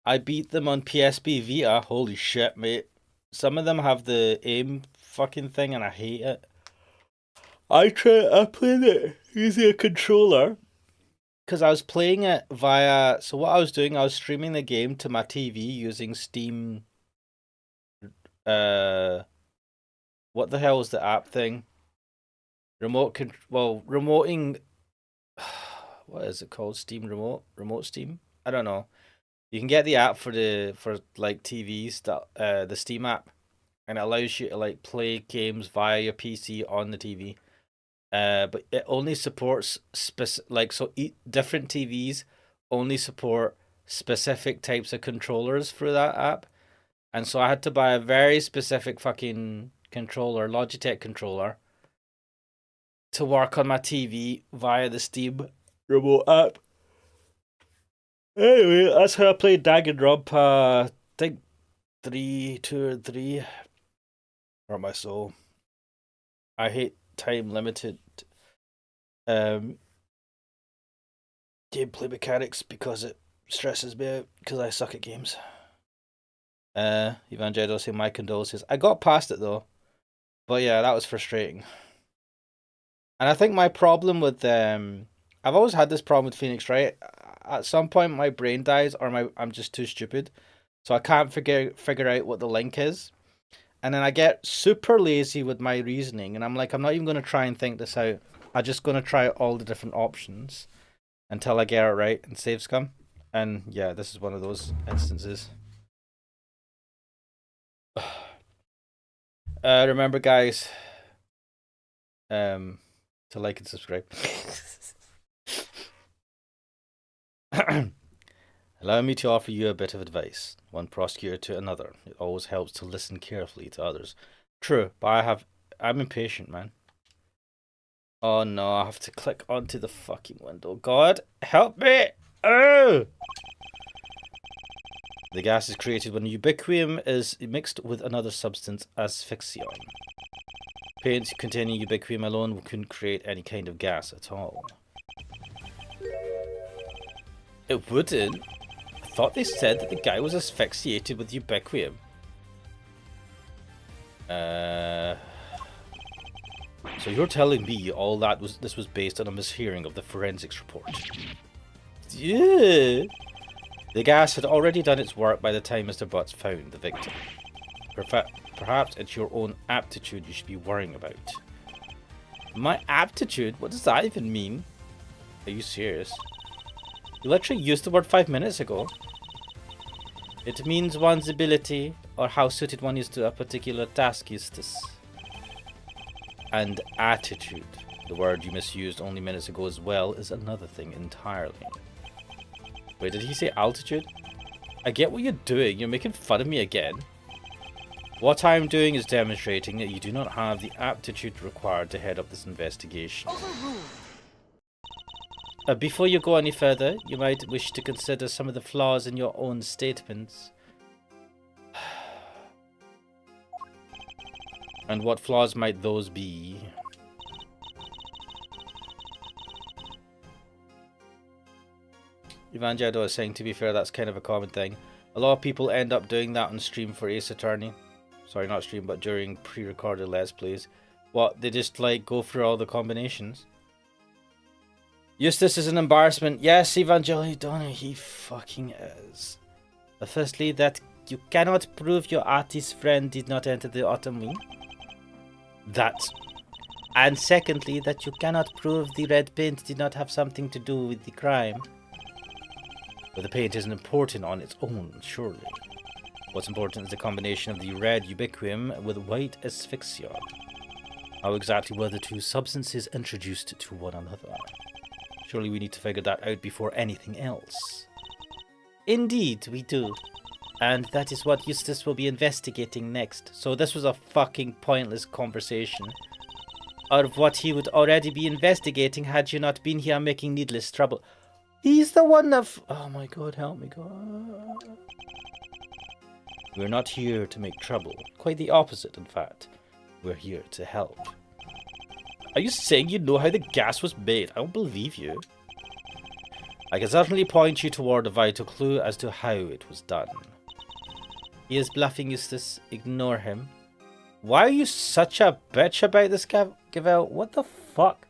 Speaker 1: I beat them on PSP Vita. Holy shit, mate. Some of them have the aim fucking thing and I hate it. I played it using a controller because I was playing it via. So what I was doing, I was streaming the game to my TV using Steam. What the hell is the app thing? Remoting. What is it called? Steam remote Steam. I don't know. You can get the app for like TVs, the Steam app, and it allows you to like play games via your PC on the TV. But it only supports different TVs only support specific types of controllers for that app, and so I had to buy a very specific fucking controller, Logitech controller, to work on my TV via the Steam remote app. Anyway, that's how I played Danganronpa. I think 2 or 3. Or my soul. I hate time limited gameplay mechanics because it stresses me out because I suck at games. Evangelion saying my condolences. I got past it though, but yeah, that was frustrating. And I think my problem with I've always had this problem with Phoenix Wright. At some point, my brain dies, or I'm just too stupid, so I can't figure out what the link is. And then I get super lazy with my reasoning, and I'm like, I'm not even going to try and think this out. I'm just going to try all the different options until I get it right and save scum. And yeah, this is one of those instances. Remember, guys, to like and subscribe. Allow me to offer you a bit of advice. One prosecutor to another. It always helps to listen carefully to others. True, but I'm impatient, man. Oh no, I have to click onto the fucking window. God, help me! Oh! The gas is created when ubiquium is mixed with another substance, asphyxion. Paint containing ubiquium alone couldn't create any kind of gas at all. It wouldn't? I thought they said that the guy was asphyxiated with ubiquium. So you're telling me all that this was based on a mishearing of the forensics report? Yeah. The gas had already done its work by the time Mr. Butts found the victim. Perhaps it's your own aptitude you should be worrying about. My aptitude? What does that even mean? Are you serious? You literally used the word 5 minutes ago. It means one's ability or how suited one is to a particular task, Eustace. And attitude, the word you misused only minutes ago as well, is another thing entirely. Wait, did he say altitude? I get what you're doing. You're making fun of me again. What I'm doing is demonstrating that you do not have the aptitude required to head up this investigation. Before you go any further, you might wish to consider some of the flaws in your own statements. And what flaws might those be? Evangelo is saying, to be fair, that's kind of a common thing. A lot of people end up doing that on stream for Ace Attorney. Sorry, not stream, but during pre-recorded Let's Plays. What, they just like go through all the combinations? Eustace is an embarrassment. Yes, Evangelo Donna, he fucking is. But firstly, that you cannot prove your artist friend did not enter the autumn wing. That. And secondly, that you cannot prove the red paint did not have something to do with the crime. But the paint isn't important on its own, surely. What's important is the combination of the red ubiquum with white asphyxia. How exactly were the two substances introduced to one another? Surely we need to figure that out before anything else. Indeed, we do. And that is what Eustace will be investigating next. So this was a fucking pointless conversation. Or what he would already be investigating had you not been here making needless trouble. He's the one that... Oh my god, help me, God. We're not here to make trouble. Quite the opposite, in fact. We're here to help. Are you saying you know how the gas was made? I don't believe you. I can certainly point you toward a vital clue as to how it was done. He is bluffing, Eustace. Ignore him. Why are you such a bitch about this, Gavel? What the fuck?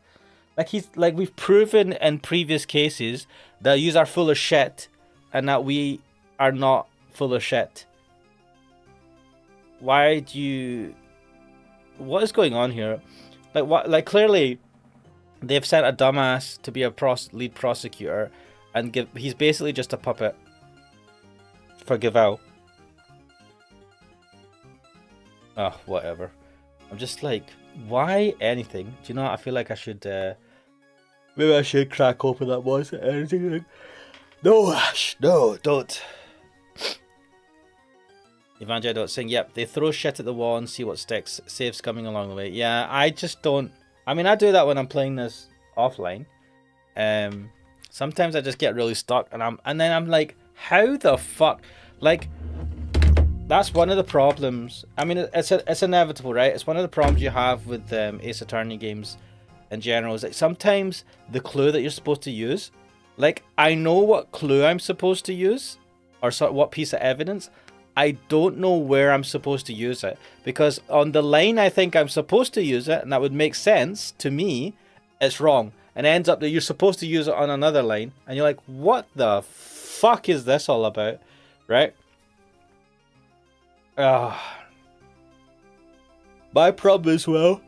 Speaker 1: Like we've proven in previous cases that you are full of shit and that we are not full of shit. Why do you... What is going on here? Like what? Like clearly, they've sent a dumbass to be a lead prosecutor, and he's basically just a puppet for Gavel. Oh, whatever. I'm just like, why anything? Do you know what? I feel like I should, maybe I should crack open that was anything. No, Ash, no, don't. Evangelo saying, yep, they throw shit at the wall and see what sticks. Saves coming along the way. Yeah, I just don't. I mean, I do that when I'm playing this offline. Sometimes I just get really stuck, and then I'm like, how the fuck? Like, that's one of the problems. I mean, it's inevitable, right? It's one of the problems you have with Ace Attorney games in general. Is like sometimes the clue that you're supposed to use, like I know what clue I'm supposed to use, or sort of what piece of evidence. I don't know where I'm supposed to use it, because on the line I think I'm supposed to use it, and that would make sense to me, it's wrong. And it ends up that you're supposed to use it on another line, and you're like, what the fuck is this all about? Right? My problem as well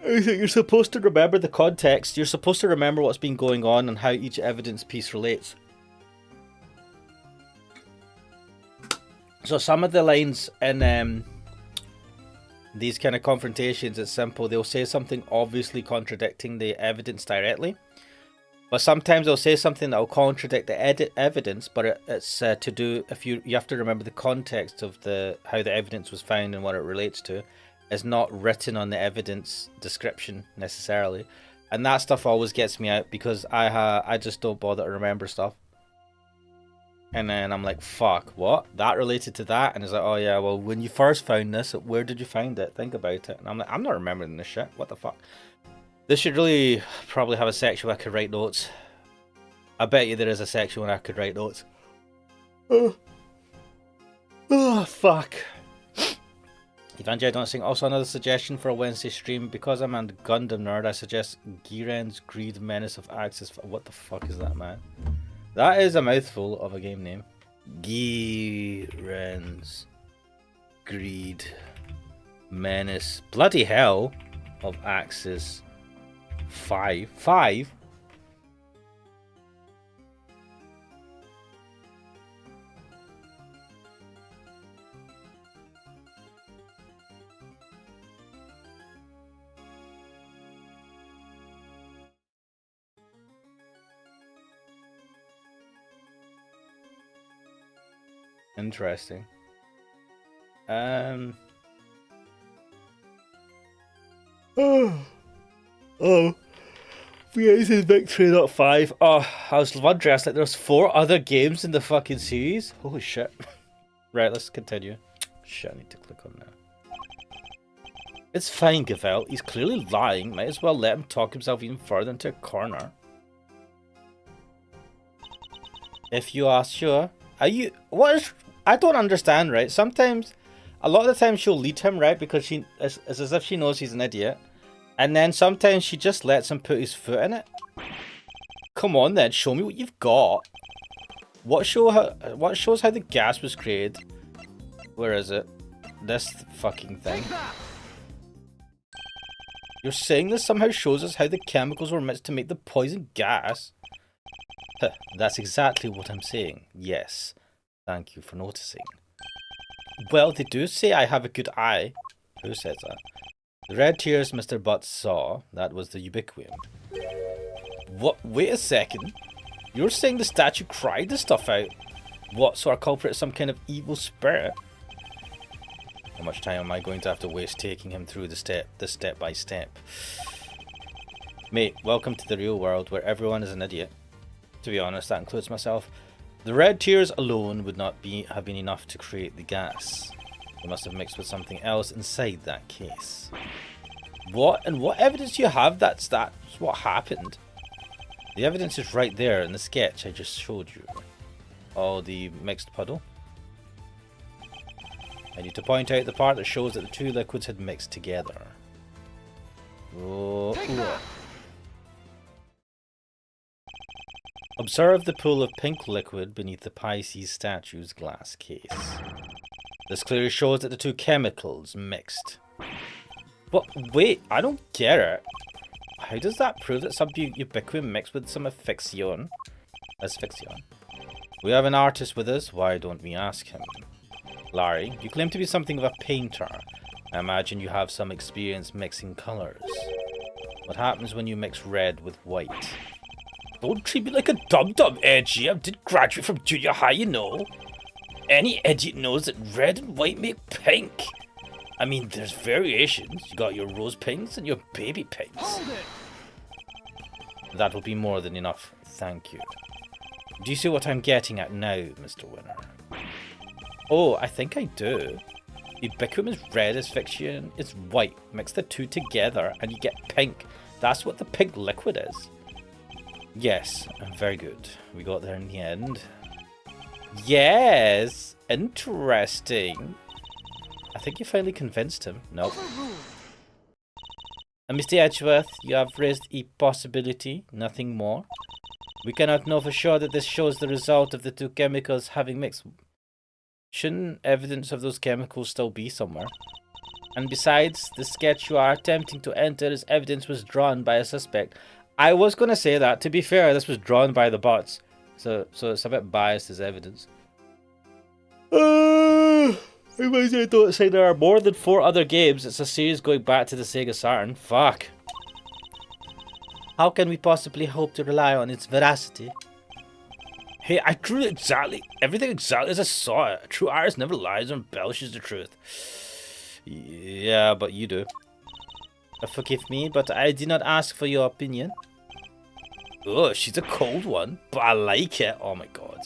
Speaker 1: is that you're supposed to remember the context, you're supposed to remember what's been going on and how each evidence piece relates. So some of the lines in these kind of confrontations, it's simple. They'll say something obviously contradicting the evidence directly. But sometimes they'll say something that will contradict the evidence, but it's to do, if you have to remember the context of how the evidence was found and what it relates to. Is not written on the evidence description necessarily. And that stuff always gets me out, because I just don't bother to remember stuff. And then I'm like, fuck, what? That related to that? And it's like, oh yeah, well, when you first found this, where did you find it? Think about it. And I'm like, I'm not remembering this shit. What the fuck? This should really probably have a section where I could write notes. I bet you there is a section where I could write notes. Oh fuck. Evangel don't sing. Also, another suggestion for a Wednesday stream. Because I'm a Gundam nerd, I suggest Giren's Greed Menace of Axis. What the fuck is that, man? That is a mouthful of a game name. Giren's Greed Menace. Bloody hell of Axis 5. 5? Interesting. Oh. Phoenix Victory, not 5. Oh, I was wondering, I was like, there's 4 other games in the fucking series? Holy shit. Right, let's continue. Shit, I need to click on that. It's fine, Gavel. He's clearly lying. Might as well let him talk himself even further into a corner. If you are sure. Are you... What is... I don't understand, right? Sometimes... A lot of the time she'll lead him, right? Because she... It's as if she knows he's an idiot. And then sometimes she just lets him put his foot in it. Come on then, show me what you've got. What shows how the gas was created? Where is it? This fucking thing. You're saying this somehow shows us how the chemicals were mixed to make the poison gas? That's exactly what I'm saying. Yes. Thank you for noticing. Well, they do say I have a good eye. Who says that? The red tears Mr. Butts saw, that was the ubiquium. What? Wait a second. You're saying the statue cried the stuff out? What, so our culprit is some kind of evil spirit? How much time am I going to have to waste taking him through this step by step? Mate, welcome to the real world where everyone is an idiot. To be honest, that includes myself. The red tears alone would not have been enough to create the gas. They must have mixed with something else inside that case. What? And what evidence do you have that's what happened? The evidence is right there in the sketch I just showed you. Oh, the mixed puddle. I need to point out the part that shows that the two liquids had mixed together. Oh, observe the pool of pink liquid beneath the Pisces statue's glass case. This clearly shows that the two chemicals mixed. But wait, I don't get it. How does that prove that some ubiquium mixed with some asphyxion? We have an artist with us, why don't we ask him? Larry, you claim to be something of a painter. I imagine you have some experience mixing colours. What happens when you mix red with white? Don't treat me like a dum-dum, Edgy. I did graduate from junior high, you know. Any idiot knows that red and white make pink. I mean, there's variations. You got your rose pinks and your baby pinks.
Speaker 2: Hold it.
Speaker 1: That will be more than enough, thank you. Do you see what I'm getting at now, Mr. Winner? Oh, I think I do. Ubiquium is red, asphyxion is white. Mix the two together and you get pink. That's what the pink liquid is. Yes, very good. We got there in the end. Yes, interesting. I think you finally convinced him. Nope. And Mr. Edgeworth, you have raised a possibility, nothing more. We cannot know for sure that this shows the result of the two chemicals having mixed. Shouldn't evidence of those chemicals still be somewhere? And besides, the sketch you are attempting to enter as evidence was drawn by a suspect. I was going to say that. To be fair, this was drawn by the bots. So it's a bit biased as evidence. I don't say there are more than 4 other games. It's a series going back to the Sega Saturn. Fuck. How can we possibly hope to rely on its veracity? Hey, I drew everything exactly as I saw it. A true artist never lies or embellishes the truth. Yeah, but you do. Forgive me, but I did not ask for your opinion. Oh, she's a cold one, but I like it. Oh my god.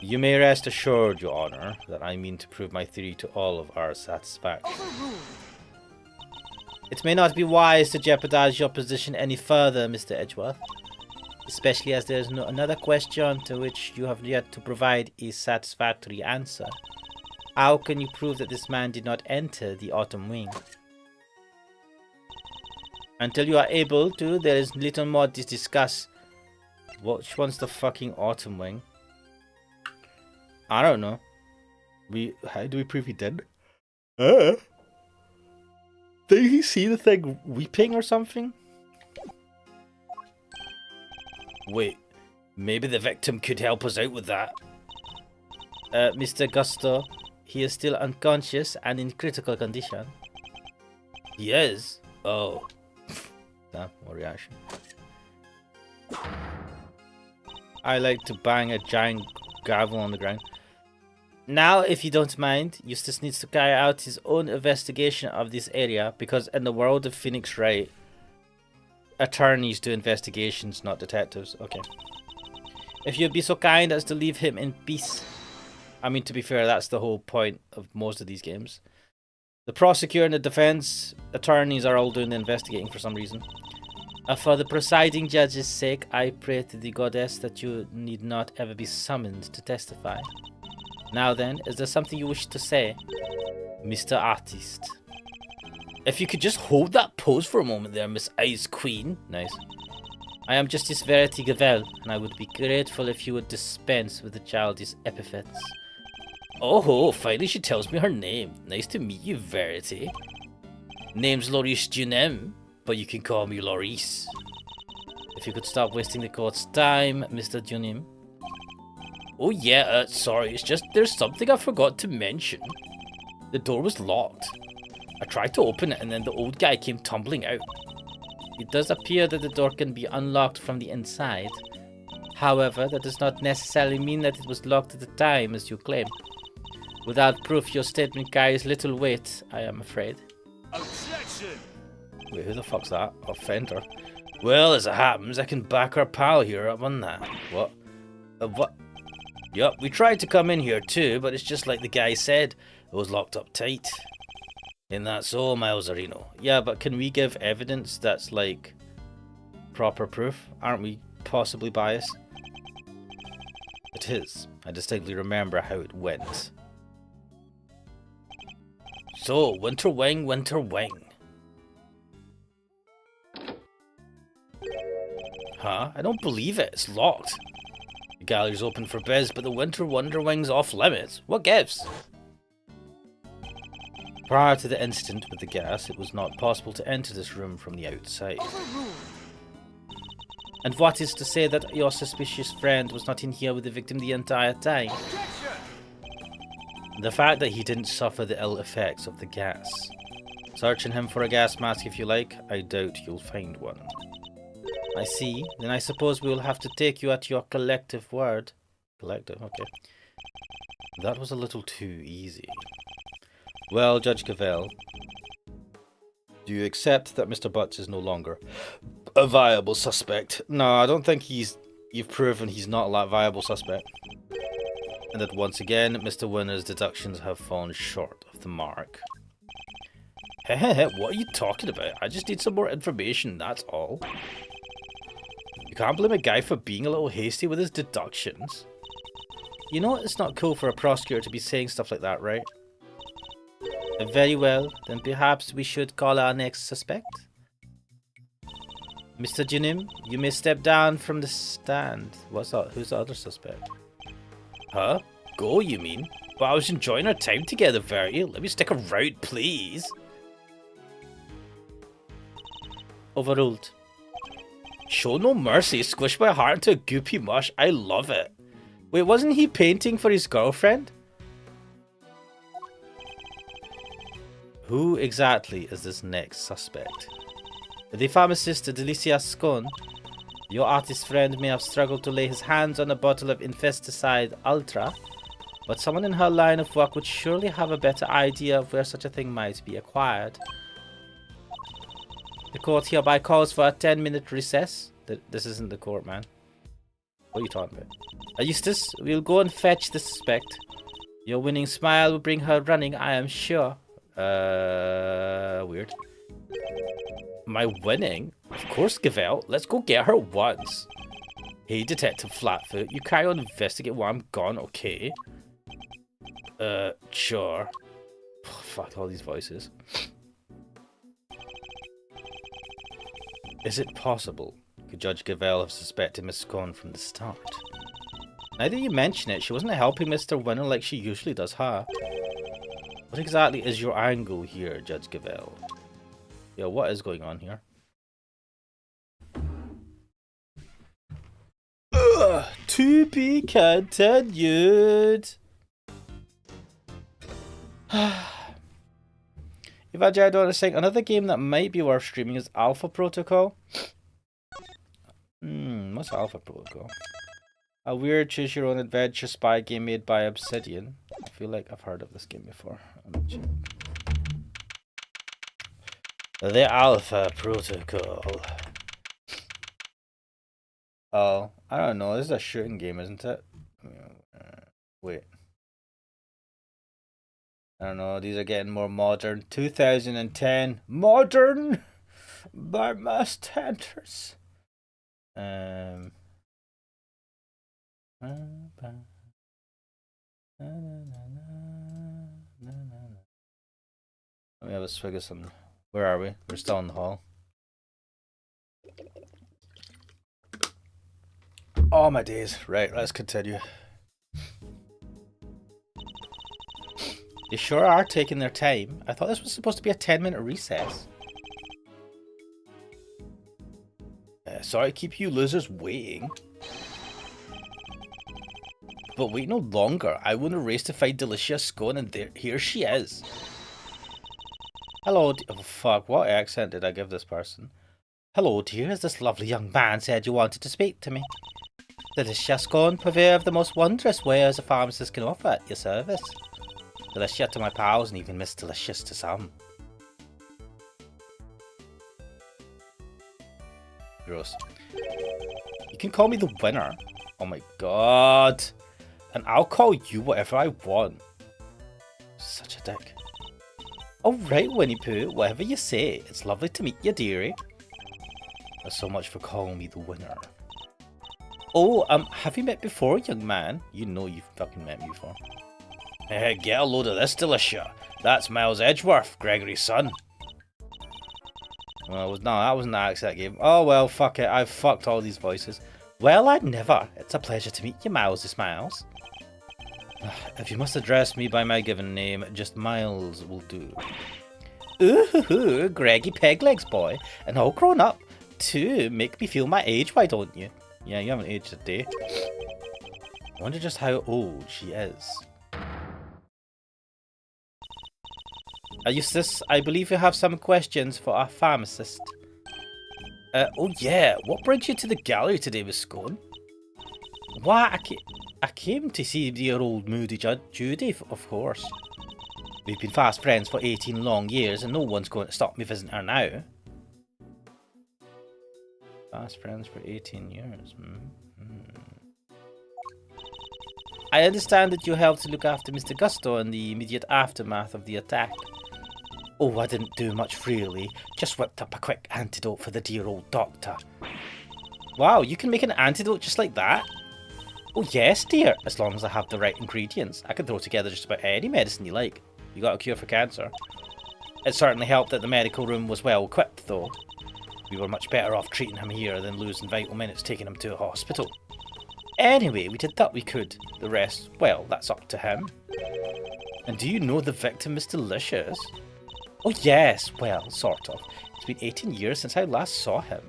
Speaker 1: You may rest assured, Your Honor, that I mean to prove my theory to all of our satisfaction. It may not be wise to jeopardize your position any further, Mr. Edgeworth. Especially as there is another question to which you have yet to provide a satisfactory answer. How can you prove that this man did not enter the Autumn Wing? Until you are able to, there is little more to discuss. Which one's the fucking Autumn Wing? I don't know. How do we prove he did? Did he see the thing weeping or something? Wait, maybe the victim could help us out with that. Mr. Gusto, he is still unconscious and in critical condition. He is? Oh. Damn, what reaction. I like to bang a giant gravel on the ground. Now, if you don't mind, Eustace needs to carry out his own investigation of this area, because in the world of Phoenix Wright, attorneys do investigations, not detectives. Okay. If you'd be so kind as to leave him in peace. I mean, to be fair, that's the whole point of most of these games. The prosecutor and the defense attorneys are all doing the investigating for some reason. For the presiding judge's sake, I pray to the goddess that you need not ever be summoned to testify. Now then, is there something you wish to say, Mr. Artist? If you could just hold that pose for a moment there, Miss Ice Queen. Nice. I am Justice Verity Gavel, and I would be grateful if you would dispense with the childish epithets. Oh, finally she tells me her name. Nice to meet you, Verity. Name's Laurice Junem, but you can call me Laurice. If you could stop wasting the court's time, Mr. Junem. Oh yeah, sorry, it's just there's something I forgot to mention. The door was locked. I tried to open it and then the old guy came tumbling out. It does appear that the door can be unlocked from the inside. However, that does not necessarily mean that it was locked at the time, as you claim. Without proof, your statement carries little weight, I am afraid.
Speaker 2: Objection!
Speaker 1: Wait, who the fuck's that? Offender. Well, as it happens, I can back our pal here up on that. What? What? Yup, we tried to come in here too, but it's just like the guy said. It was locked up tight. And that's all, Malzarino. Yeah, but can we give evidence that's like proper proof? Aren't we possibly biased? It is. I distinctly remember how it went. So, Winter Wing, Winter Wing. Huh? I don't believe it. It's locked. The gallery's open for biz, but the Winter Wonder Wing's off limits. What gives? Prior to the incident with the gas, it was not possible to enter this room from the outside. And what is to say that your suspicious friend was not in here with the victim the entire time?
Speaker 2: Objection!
Speaker 1: The fact that he didn't suffer the ill effects of the gas. Searching him for a gas mask if you like, I doubt you'll find one. I see. Then I suppose we will have to take you at your collective word. Collective, okay. That was a little too easy. Well, Judge Cavell, do you accept that Mr. Butts is no longer a viable suspect? No, I don't think you've proven he's not a viable suspect. And that once again, Mr. Winner's deductions have fallen short of the mark. Hehehe, what are you talking about? I just need some more information, that's all. You can't blame a guy for being a little hasty with his deductions. You know it's not cool for a prosecutor to be saying stuff like that, right? Very well, then perhaps we should call our next suspect. Mr. Junim, you may step down from the stand. Who's the other suspect? Huh? Go, you mean? But I was enjoying our time together, Verity. Let me stick around, please. Overruled. Show no mercy. Squish my heart into a goopy mush. I love it. Wait, wasn't he painting for his girlfriend? Who exactly is this next suspect? The pharmacist Delicia Scone. Your artist friend may have struggled to lay his hands on a bottle of Infesticide Ultra, but someone in her line of work would surely have a better idea of where such a thing might be acquired. The court hereby calls for a 10-minute recess. This isn't the court, man. What are you talking about? Eustace, we'll go and fetch the suspect. Your winning smile will bring her running, I am sure. Weird. My winning? Of course, Gavel. Let's go get her once. Hey, Detective Flatfoot, you carry on investigating while I'm gone, okay? Sure. Oh, fuck all these voices. Is it possible? Could Judge Gavelle have suspected Miss Scone from the start? Now that you mention it, she wasn't helping Mr. Winner like she usually does, huh? What exactly is your angle here, Judge Gavelle? Yeah, what is going on here? Ugh, to be continued. If I don't want to think, another game that might be worth streaming is Alpha Protocol. What's Alpha Protocol? A weird choose your own adventure spy game made by Obsidian. I feel like I've heard of this game before. The Alpha Protocol. Oh, I don't know. This is a shooting game, isn't it? Wait. I don't know. These are getting more modern. 2010. Modern! By my standards. Let me have a swig of some. Where are we? We're still in the hall. Oh my days. Right, let's continue. They sure are taking their time. I thought this was supposed to be a 10-minute recess. Sorry to keep you losers waiting. But wait no longer. I won a race to find Delicious Scone, and here she is. Hello, oh fuck, what accent did I give this person? Hello dear, as this lovely young man said you wanted to speak to me. Delicious Scone, purveyor of the most wondrous wares a pharmacist can offer at your service. Delicious to my pals, and even Miss Delicious to some. Gross. You can call me the winner. Oh my god. And I'll call you whatever I want. Such a dick. Alright, Winnie Pooh, whatever you say. It's lovely to meet you, dearie. There's so much for calling me the winner. Oh, have you met before, young man? You know you've fucking met me before. Get a load of this, Delicia. That's Miles Edgeworth, Gregory's son. Well, that wasn't the accent game. Oh well, fuck it. I've fucked all these voices. Well, I'd never. It's a pleasure to meet you, Miles the Smiles. If you must address me by my given name, just Miles will do. Ooh, Greggy Peglegs boy, and all grown up. Too, make me feel my age, why don't you? Yeah, you haven't aged a day. I wonder just how old she is. Eustace, I believe you have some questions for our pharmacist. Oh yeah, what brings you to the gallery today, Miss Scone? Why, I came to see dear old moody Judy, of course. We've been fast friends for 18 long years, and no one's going to stop me visiting her now. Fast friends for 18 years. I understand that you helped to look after Mr. Gusto in the immediate aftermath of the attack. Oh, I didn't do much really. Just whipped up a quick antidote for the dear old doctor. Wow, you can make an antidote just like that? Oh yes, dear. As long as I have the right ingredients, I can throw together just about any medicine you like. You got a cure for cancer. It certainly helped that the medical room was well equipped, though. We were much better off treating him here than losing vital minutes taking him to a hospital. Anyway, we did that we could. The rest, well, that's up to him. And do you know the victim is Delicious? Oh yes, well, sort of. It's been 18 years since I last saw him.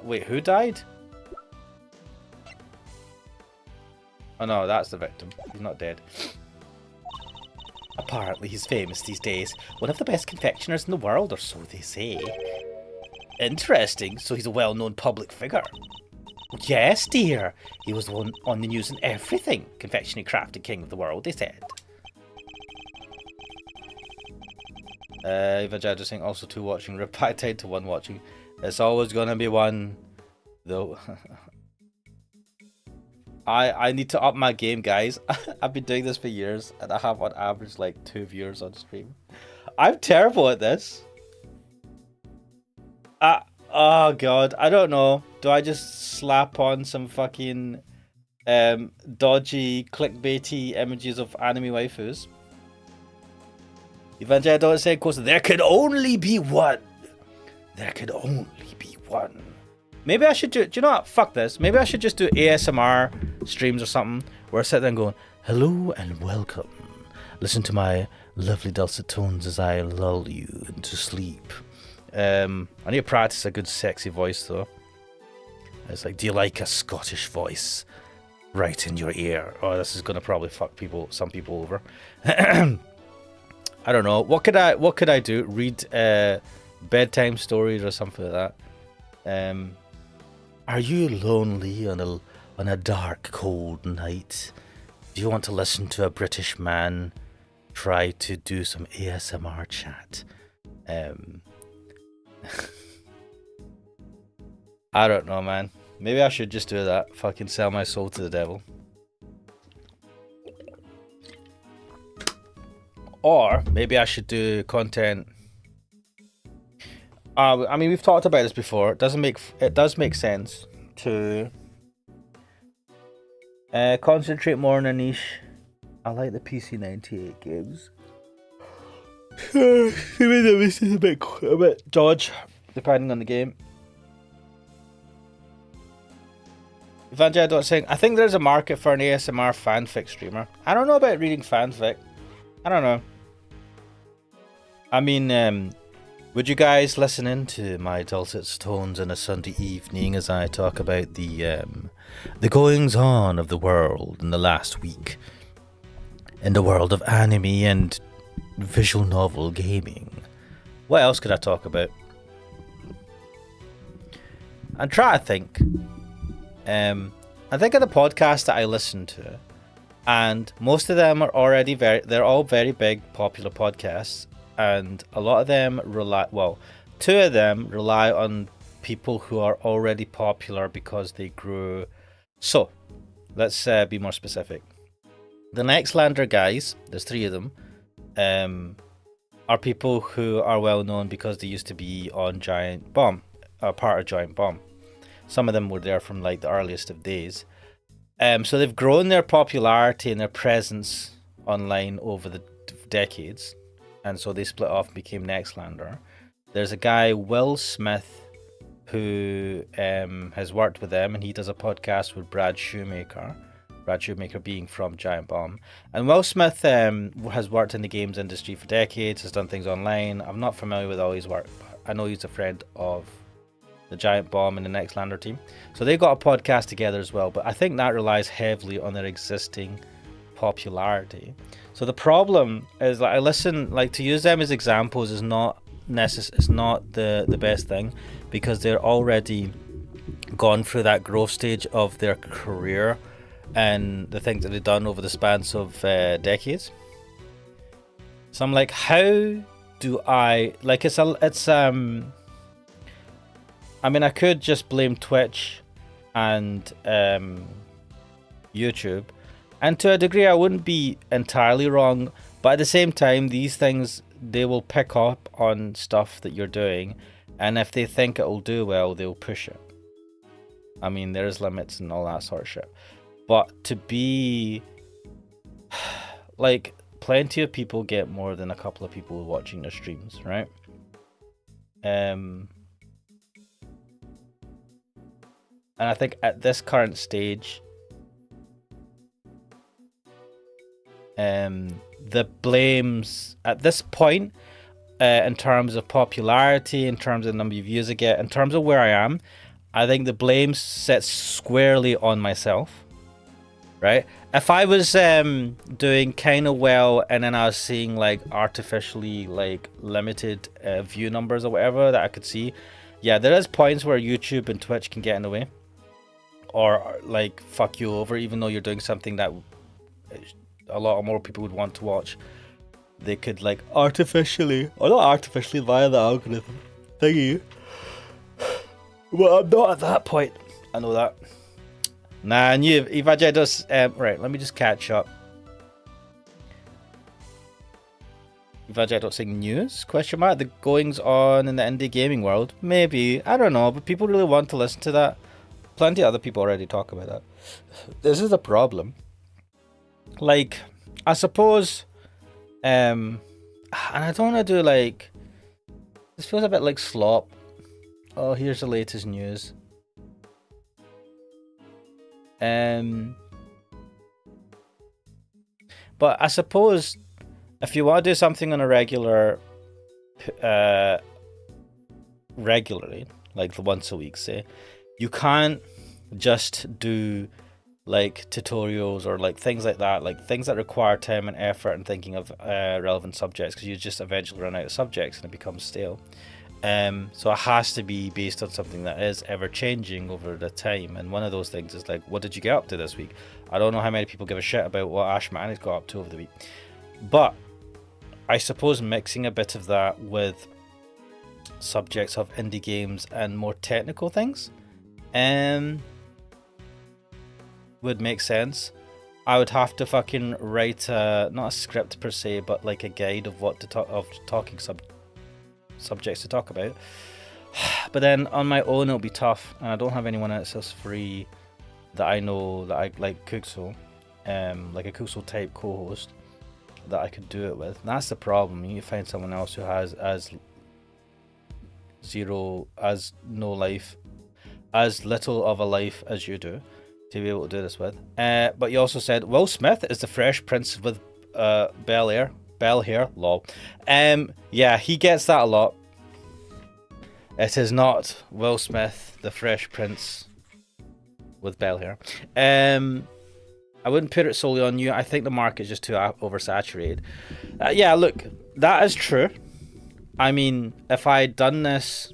Speaker 1: Wait, who died? Oh no, that's the victim. He's not dead. Apparently he's famous these days. One of the best confectioners in the world, or so they say. Interesting, so he's a well-known public figure. Yes, dear. He was one on the news and everything. Confectionery crafted king of the world, they said. Eva Jadger saying also 2 watching. Reply tied to 1 watching. It's always gonna be 1, though. I need to up my game, guys. I've been doing this for years, and I have on average like 2 viewers on stream. I'm terrible at this. Oh god, I don't know. Do I just slap on some fucking dodgy, clickbaity images of anime waifus. Evangelion said, "Course there could only be one. There could only be one." Maybe I should do you know what? Fuck this. Maybe I should just do ASMR streams or something where I sit there and go, "Hello and welcome. Listen to my lovely dulcet tones as I lull you into sleep." I need to practice a good sexy voice though. It's like, "Do you like a Scottish voice right in your ear?" Oh, this is gonna probably fuck some people over. I don't know. What could I do? Read bedtime stories or something like that. Are you lonely on a dark, cold night? Do you want to listen to a British man try to do some ASMR chat? I don't know, man. Maybe I should just do that. Fucking sell my soul to the devil. Or maybe I should do content. I mean, we've talked about this before. It does make sense to concentrate more on a niche. I like the PC98 games. Maybe this is a bit dodge, depending on the game. Evangelion saying, "I think there's a market for an ASMR fanfic streamer." I don't know about reading fanfic. I don't know. I mean, would you guys listen in to my dulcet tones on a Sunday evening as I talk about the goings on of the world in the last week in the world of anime and visual novel gaming? What else could I talk about? I'm trying to think. I think of the podcasts that I listen to, and most of them are already they're all very big, popular podcasts, and a lot of them two of them rely on people who are already popular because they grew. So, let's be more specific. The Nextlander guys, there's 3 of them, are people who are well known because they used to be on Giant Bomb, part of Giant Bomb. Some of them were there from like the earliest of days. So they've grown their popularity and their presence online over the decades. And so they split off and became Nextlander. There's a guy, Will Smith, who has worked with them, and he does a podcast with Brad Shoemaker. Brad Shoemaker being from Giant Bomb. And Will Smith has worked in the games industry for decades, has done things online. I'm not familiar with all his work, but I know he's a friend of the Giant Bomb and the Nextlander team. So they got a podcast together as well, but I think that relies heavily on their existing popularity. So the problem is, like, I listen, like, to use them as examples is not it's not the best thing, because they're already gone through that growth stage of their career and the things that they've done over the spans of decades. So I'm like, how do I, like, I mean, I could just blame Twitch and YouTube, and to a degree I wouldn't be entirely wrong, but at the same time, these things, they will pick up on stuff that you're doing, and if they think it will do well, they'll push it. I mean, there's limits and all that sort of shit. But to be, like, plenty of people get more than a couple of people watching their streams, right? And I think at this current stage, the blames at this point, in terms of popularity, in terms of the number of views I get, in terms of where I am, I think the blame sits squarely on myself, right? If I was doing kind of well and then I was seeing like artificially like limited view numbers or whatever that I could see, yeah, there is points where YouTube and Twitch can get in the way, or like fuck you over, even though you're doing something that a lot more people would want to watch. They could like artificially, or not artificially, via the algorithm thingy. Well, I'm not at that point. I know that. Nah, and Evangelion does. Right, let me just catch up. Evangelion saying news? Question mark. The goings on in the indie gaming world? Maybe. I don't know, but people really want to listen to that. Plenty of other people already talk about that. This is the problem. Like, I suppose, and I don't want to do like, this feels a bit like slop. Oh, here's the latest news. But I suppose if you want to do something on a regularly, like once a week, say, you can't just do like tutorials or like things like that, like things that require time and effort and thinking of relevant subjects, because you just eventually run out of subjects and it becomes stale. So it has to be based on something that is ever changing over the time, and one of those things is like, what did you get up to this week? I don't know how many people give a shit about what Ash Manny's got up to over the week, but I suppose mixing a bit of that with subjects of indie games and more technical things would make sense. I would have to fucking write not a script per se, but like a guide of what to talk of talking subjects to talk about. But then on my own it'll be tough, and I don't have anyone else free that I know that I like Kuxo, like a Kuxo type co-host that I could do it with. And that's the problem. You need to find someone else who has as little of a life as you do to be able to do this with. But you also said Will Smith is the Fresh Prince with bell hair, lol. Yeah, he gets that a lot. It is not Will Smith, the Fresh Prince with bell hair. I wouldn't put it solely on you. I think the market is just too oversaturated. Yeah, look, that is true. I mean, if I had done this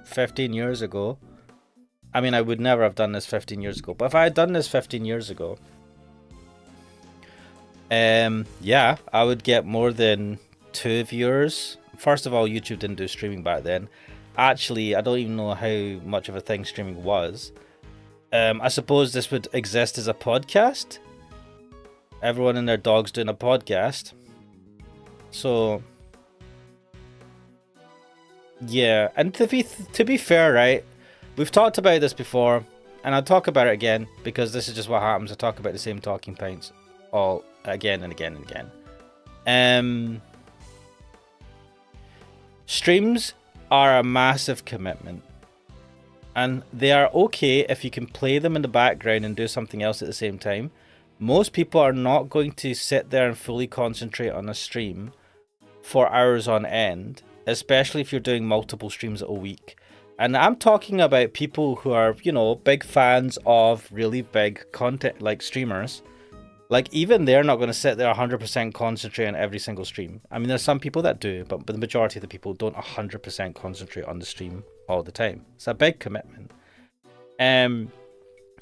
Speaker 1: 15 years ago, I mean, I would never have done this 15 years ago, but if I had done this 15 years ago, yeah, I would get more than 2 viewers. First of all, YouTube didn't do streaming back then. Actually, I don't even know how much of a thing streaming was. I suppose this would exist as a podcast. Everyone and their dog's doing a podcast. So, yeah, and to be fair, right? We've talked about this before, and I'll talk about it again because this is just what happens. I talk about the same talking points all again and again and again. Streams are a massive commitment, and they are okay if you can play them in the background and do something else at the same time. Most people are not going to sit there and fully concentrate on a stream for hours on end, especially if you're doing multiple streams a week. And I'm talking about people who are, you know, big fans of really big content, like streamers. Like, even they're not going to sit there 100% concentrate on every single stream. I mean, there's some people that do, but the majority of the people don't 100% concentrate on the stream all the time. It's a big commitment.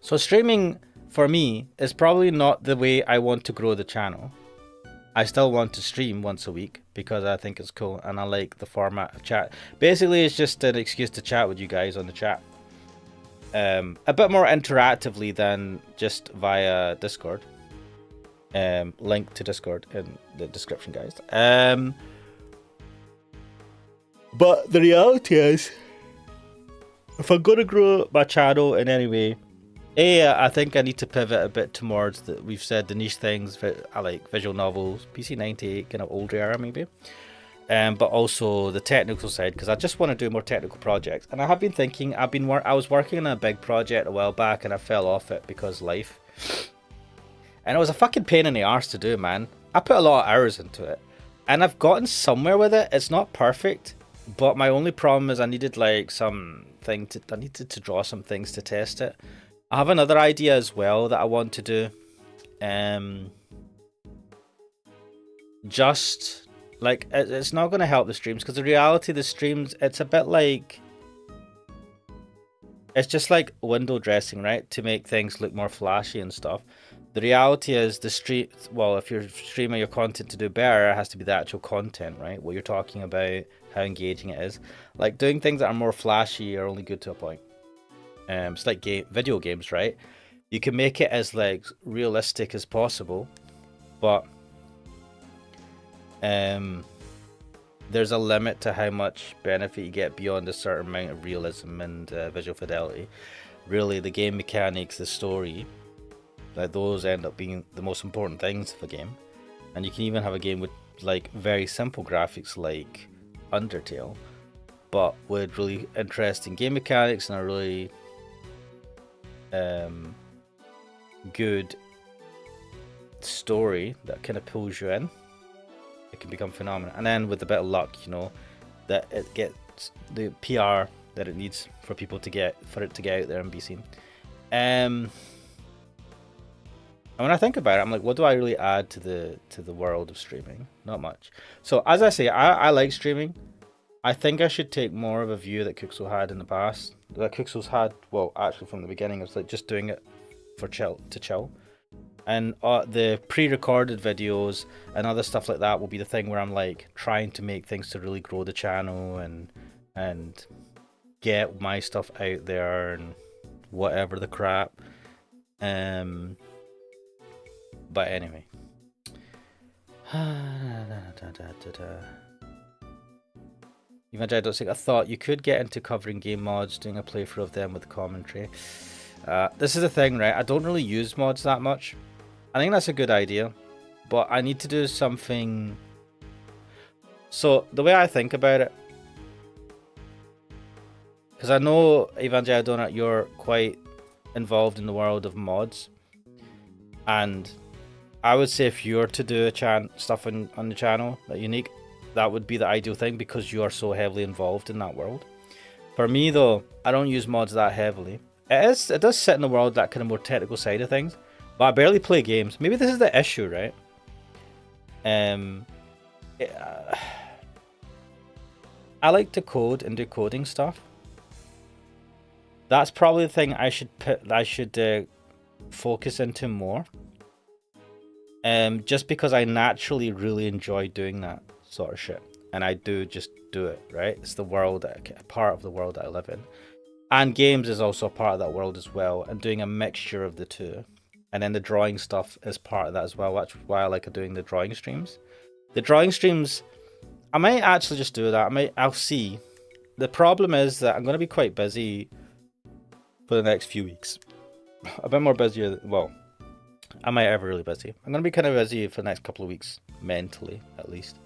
Speaker 1: So streaming, for me, is probably not the way I want to grow the channel. I still want to stream once a week because I think it's cool and I like the format of chat. Basically, it's just an excuse to chat with you guys on the chat. A bit more interactively than just via Discord. Link to Discord in the description, guys. But the reality is, if I'm going to grow my channel in any way, I think I need to pivot a bit towards we've said the niche things. I like visual novels, PC 98, kind of older era maybe. But also the technical side, because I just want to do more technical projects. And I have been thinking, I was working on a big project a while back and I fell off it because life. And it was a fucking pain in the arse to do, man. I put a lot of hours into it. And I've gotten somewhere with it. It's not perfect. But my only problem is I needed like I needed to draw some things to test it. I have another idea as well that I want to do. Just like, it's not going to help the streams, because the reality of the streams, it's a bit like, it's just like window dressing, right? To make things look more flashy and stuff. The reality is if you're streaming your content to do better, it has to be the actual content, right? What you're talking about, how engaging it is. Like, doing things that are more flashy are only good to a point. It's like video games, right? You can make it as like realistic as possible, but there's a limit to how much benefit you get beyond a certain amount of realism and visual fidelity. Really, the game mechanics, the story, like those end up being the most important things of a game. And you can even have a game with like very simple graphics like Undertale, but with really interesting game mechanics and a really good story that kind of pulls you in. It can become phenomenal. And then with a bit of luck, you know, that it gets the PR that it needs for people to get out there and be seen. And when I think about it, I'm like, what do I really add to the world of streaming? Not much. So as I say, I like streaming. I think I should take more of a view that Kuxo had in the past. That Kuxo's had, well, actually from the beginning, it was like just doing it for chill. And the pre-recorded videos and other stuff like that will be the thing where I'm like trying to make things to really grow the channel and get my stuff out there and whatever the crap. But anyway. Even I thought you could get into covering game mods, doing a playthrough of them with commentary. This is the thing, right? I don't really use mods that much. I think that's a good idea, but I need to do something. So the way I think about it, because I know Evangel Donut, you're quite involved in the world of mods, and I would say if you're to do stuff on the channel that unique, that would be the ideal thing because you are so heavily involved in that world. For me though, I don't use mods that heavily. It does sit in the world, that kind of more technical side of things, but I barely play games. Maybe this is the issue, right? I like to code and do coding stuff. That's probably the thing I should focus into more. Just because I naturally really enjoy doing that sort of shit, and I do just do it, right? It's the world, a part of the world that I live in, and games is also a part of that world as well, and doing a mixture of the two. And then the drawing stuff is part of that as well. That's why I like doing the drawing streams. The drawing streams, I might actually just do that. I'll see. The problem is that I'm going to be quite busy for the next few weeks. A bit more busier. Well, I might ever really busy. I'm going to be kind of busy for the next couple of weeks, mentally at least.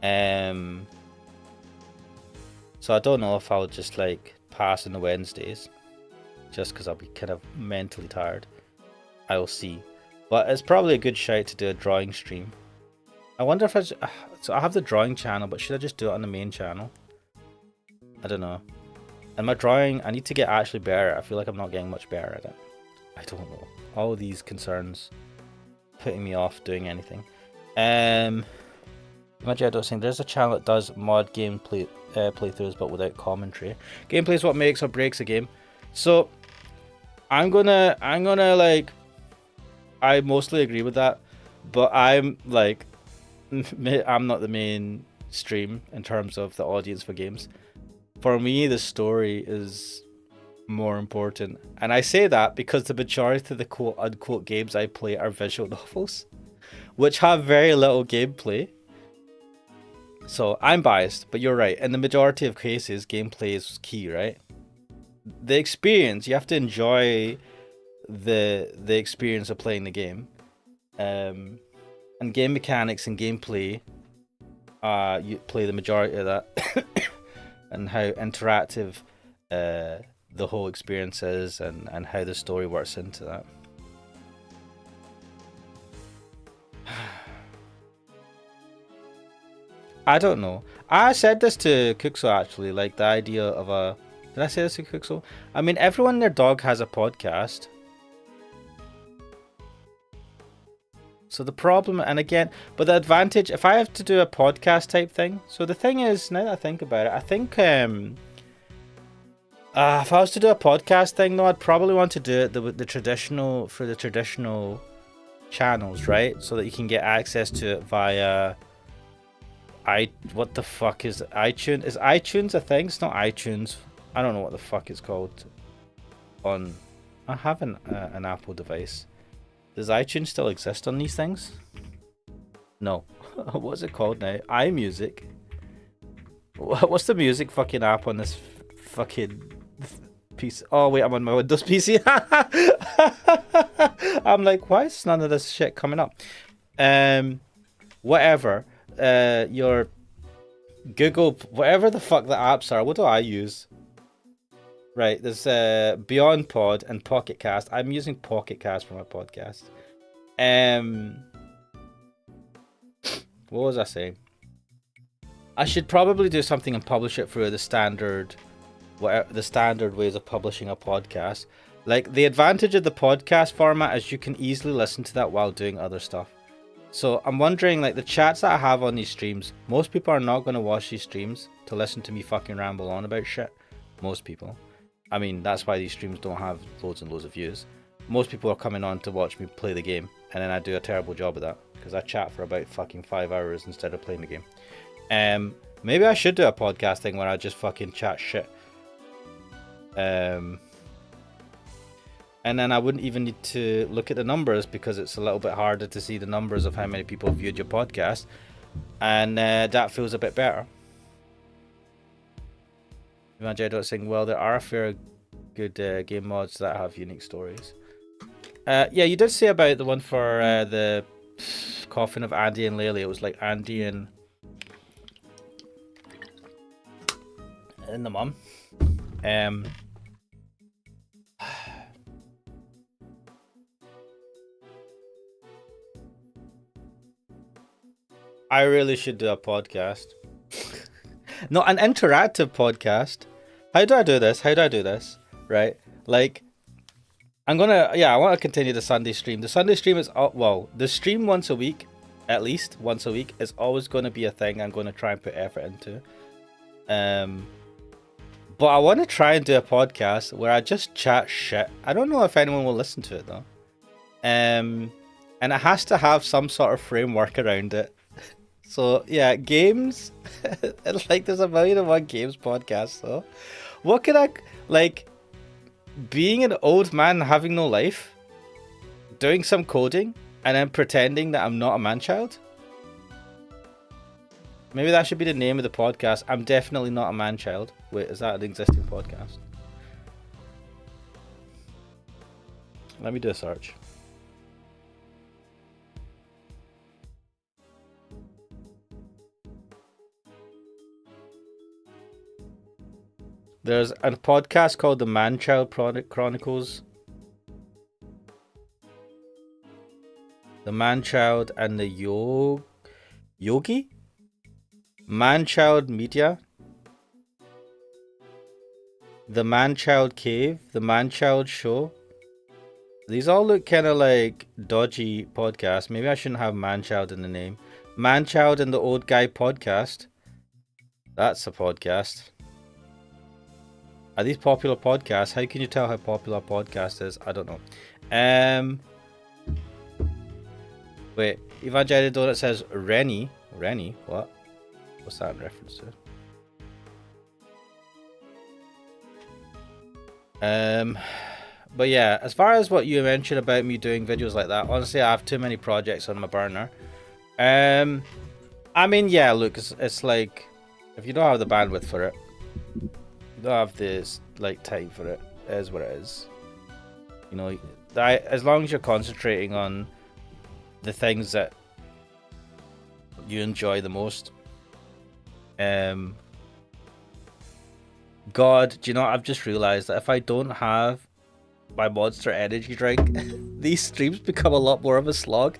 Speaker 1: So I don't know if I'll just like pass on the Wednesdays, just because I'll be kind of mentally tired. I'll see. But it's probably a good shout to do a drawing stream. I wonder if so I have the drawing channel, but should I just do it on the main channel? I don't know. And my drawing, I need to get actually better. I feel like I'm not getting much better at it. I don't know. All these concerns putting me off doing anything. Imagine I don't think there's a channel that does mod gameplay playthroughs but without commentary. Gameplay is what makes or breaks a game. So I'm gonna like, I mostly agree with that, but I'm like, I'm not the main stream in terms of the audience for games. For me, the story is more important, and I say that because the majority of the quote unquote games I play are visual novels, which have very little gameplay. So I'm biased, but you're right. In the majority of cases, gameplay is key, right? The experience, you have to enjoy the experience of playing the game, and game mechanics and gameplay. You play the majority of that, and how interactive the whole experience is, and how the story works into that. I don't know. I said this to Kuxo actually, like the idea of a... Did I say this to Kuxo? I mean, everyone and their dog has a podcast. So the problem, and again, but the advantage, if I have to do a podcast type thing, so the thing is, now that I think about it, I think if I was to do a podcast thing though, I'd probably want to do it the traditional, for the traditional channels, right? So that you can get access to it via... what the fuck is iTunes? Is iTunes a thing? It's not iTunes. I don't know what the fuck it's called. I have an Apple device. Does iTunes still exist on these things? No. What's it called now? iMusic. What's the music fucking app on this fucking piece? Oh wait, I'm on my Windows PC. I'm like, why is none of this shit coming up? Whatever. Your Google, whatever the fuck the apps are. What do I use? Right, there's Beyond Pod and Pocket Cast. I'm using Pocket Cast for my podcast. What was I saying? I should probably do something and publish it through the standard ways of publishing a podcast. Like, the advantage of the podcast format is you can easily listen to that while doing other stuff. So I'm wondering, like, the chats that I have on these streams, most people are not going to watch these streams to listen to me fucking ramble on about shit. Most people. I mean, that's why these streams don't have loads and loads of views. Most people are coming on to watch me play the game, and then I do a terrible job of that because I chat for about fucking 5 hours instead of playing the game. Maybe I should do a podcast thing where I just fucking chat shit. And then I wouldn't even need to look at the numbers because it's a little bit harder to see the numbers of how many people viewed your podcast, and that feels a bit better. Imagine saying, well, there are a fair good game mods that have unique stories. Yeah, you did say about the one for the coffin of Andy and Laylee. It was like Andy and the mum. I really should do a podcast. No, an interactive podcast. How do I do this? Right? Like, I want to continue the Sunday stream. The Sunday stream is, the stream once a week, at least once a week, is always going to be a thing I'm going to try and put effort into. But I want to try and do a podcast where I just chat shit. I don't know if anyone will listen to it though. And it has to have some sort of framework around it. So yeah, games. Like, there's 1,000,001 games podcasts. So, what could I like? Being an old man having no life, doing some coding, and then pretending that I'm not a man-child. Maybe that should be the name of the podcast. I'm definitely not a man-child. Wait, is that an existing podcast? Let me do a search. There's a podcast called The Man-Child Chronicles. The Man-Child and the Yogi? Man-Child Media. The Man-Child Cave. The Man-Child Show. These all look kind of like dodgy podcasts. Maybe I shouldn't have Man-Child in the name. Man-Child and the Old Guy Podcast. That's a podcast. Are these popular podcasts? How can you tell how popular a podcast is? I don't know. Wait, Evangelion Donut says Rennie. Rennie? What? What's that in reference to? But yeah, as far as what you mentioned about me doing videos like that, honestly, I have too many projects on my burner. I mean, yeah, look, it's like, if you don't have the bandwidth for it, you don't have this like time for it, it is what it is. You know, as long as you're concentrating on the things that you enjoy the most. God, do you know what? I've just realized that if I don't have my Monster Energy drink, these streams become a lot more of a slog.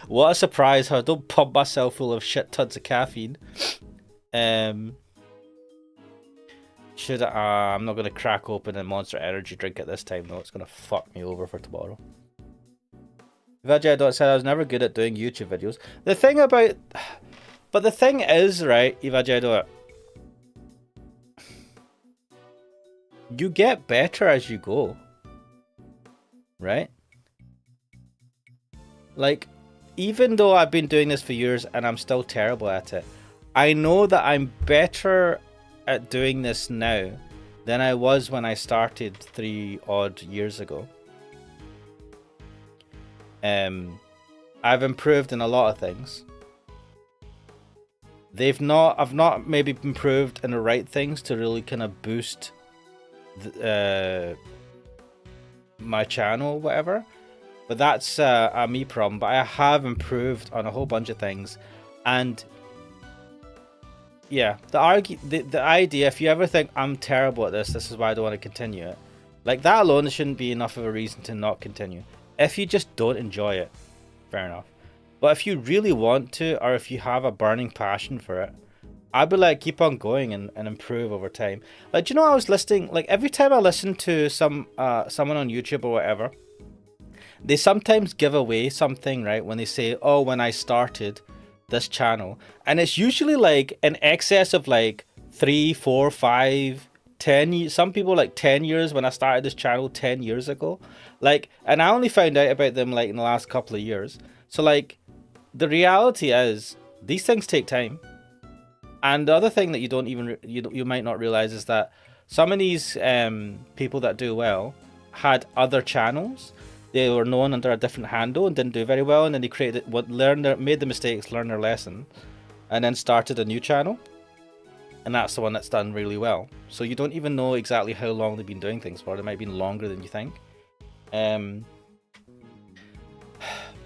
Speaker 1: What a surprise how I don't pump myself full of shit tons of caffeine. I'm not going to crack open a Monster Energy drink at this time though. It's going to fuck me over for tomorrow. Vajay said I was never good at doing YouTube videos. The thing is, right, Vajay, you get better as you go. Right? Like, even though I've been doing this for years and I'm still terrible at it, I know that I'm better at doing this now than I was when I started 3 odd years ago. I've improved in a lot of things. I've not maybe improved in the right things to really kind of boost my channel or whatever. But that's a me problem. But I have improved on a whole bunch of things, and yeah, the idea, if you ever think I'm terrible at this is why I don't want to continue it. Like, that alone shouldn't be enough of a reason to not continue. If you just don't enjoy it, fair enough. But if you really want to, or if you have a burning passion for it, I'd be like, keep on going and improve over time. Like, do you know, I was listening, like, every time I listen to someone on YouTube or whatever, they sometimes give away something, right? When they say, oh, when I started this channel, and it's usually like in excess of like 3, 4, 5, 10 years. Some people like 10 years when I started this channel 10 years ago. Like, and I only found out about them like in the last couple of years. So like, the reality is these things take time. And the other thing that you don't even you might not realize is that some of these people that do well had other channels. They were known under a different handle and didn't do very well, and then they made the mistakes, learned their lesson, and then started a new channel. And that's the one that's done really well. So you don't even know exactly how long they've been doing things for. They might have been longer than you think.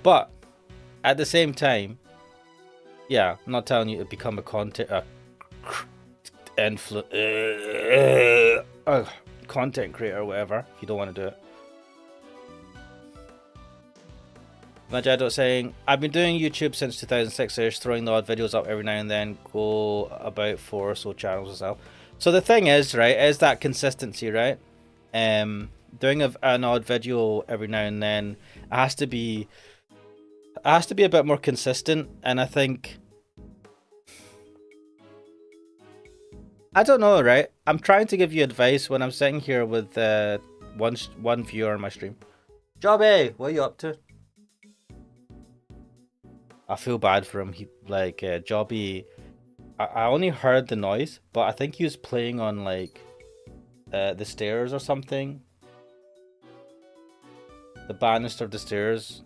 Speaker 1: But at the same time, yeah, I'm not telling you to become a content creator or whatever if you don't want to do it. Majedo saying, I've been doing YouTube since 2006-ish, throwing the odd videos up every now and then, go about 4 or so channels as well. So the thing is, right, is that consistency, right? Doing an odd video every now and then has to be a bit more consistent, and I think, I don't know, right? I'm trying to give you advice when I'm sitting here with one viewer on my stream. Jobby, what are you up to? I feel bad for him. He like Jobby. I only heard the noise, but I think he was playing on like the stairs or something. The banister of the stairs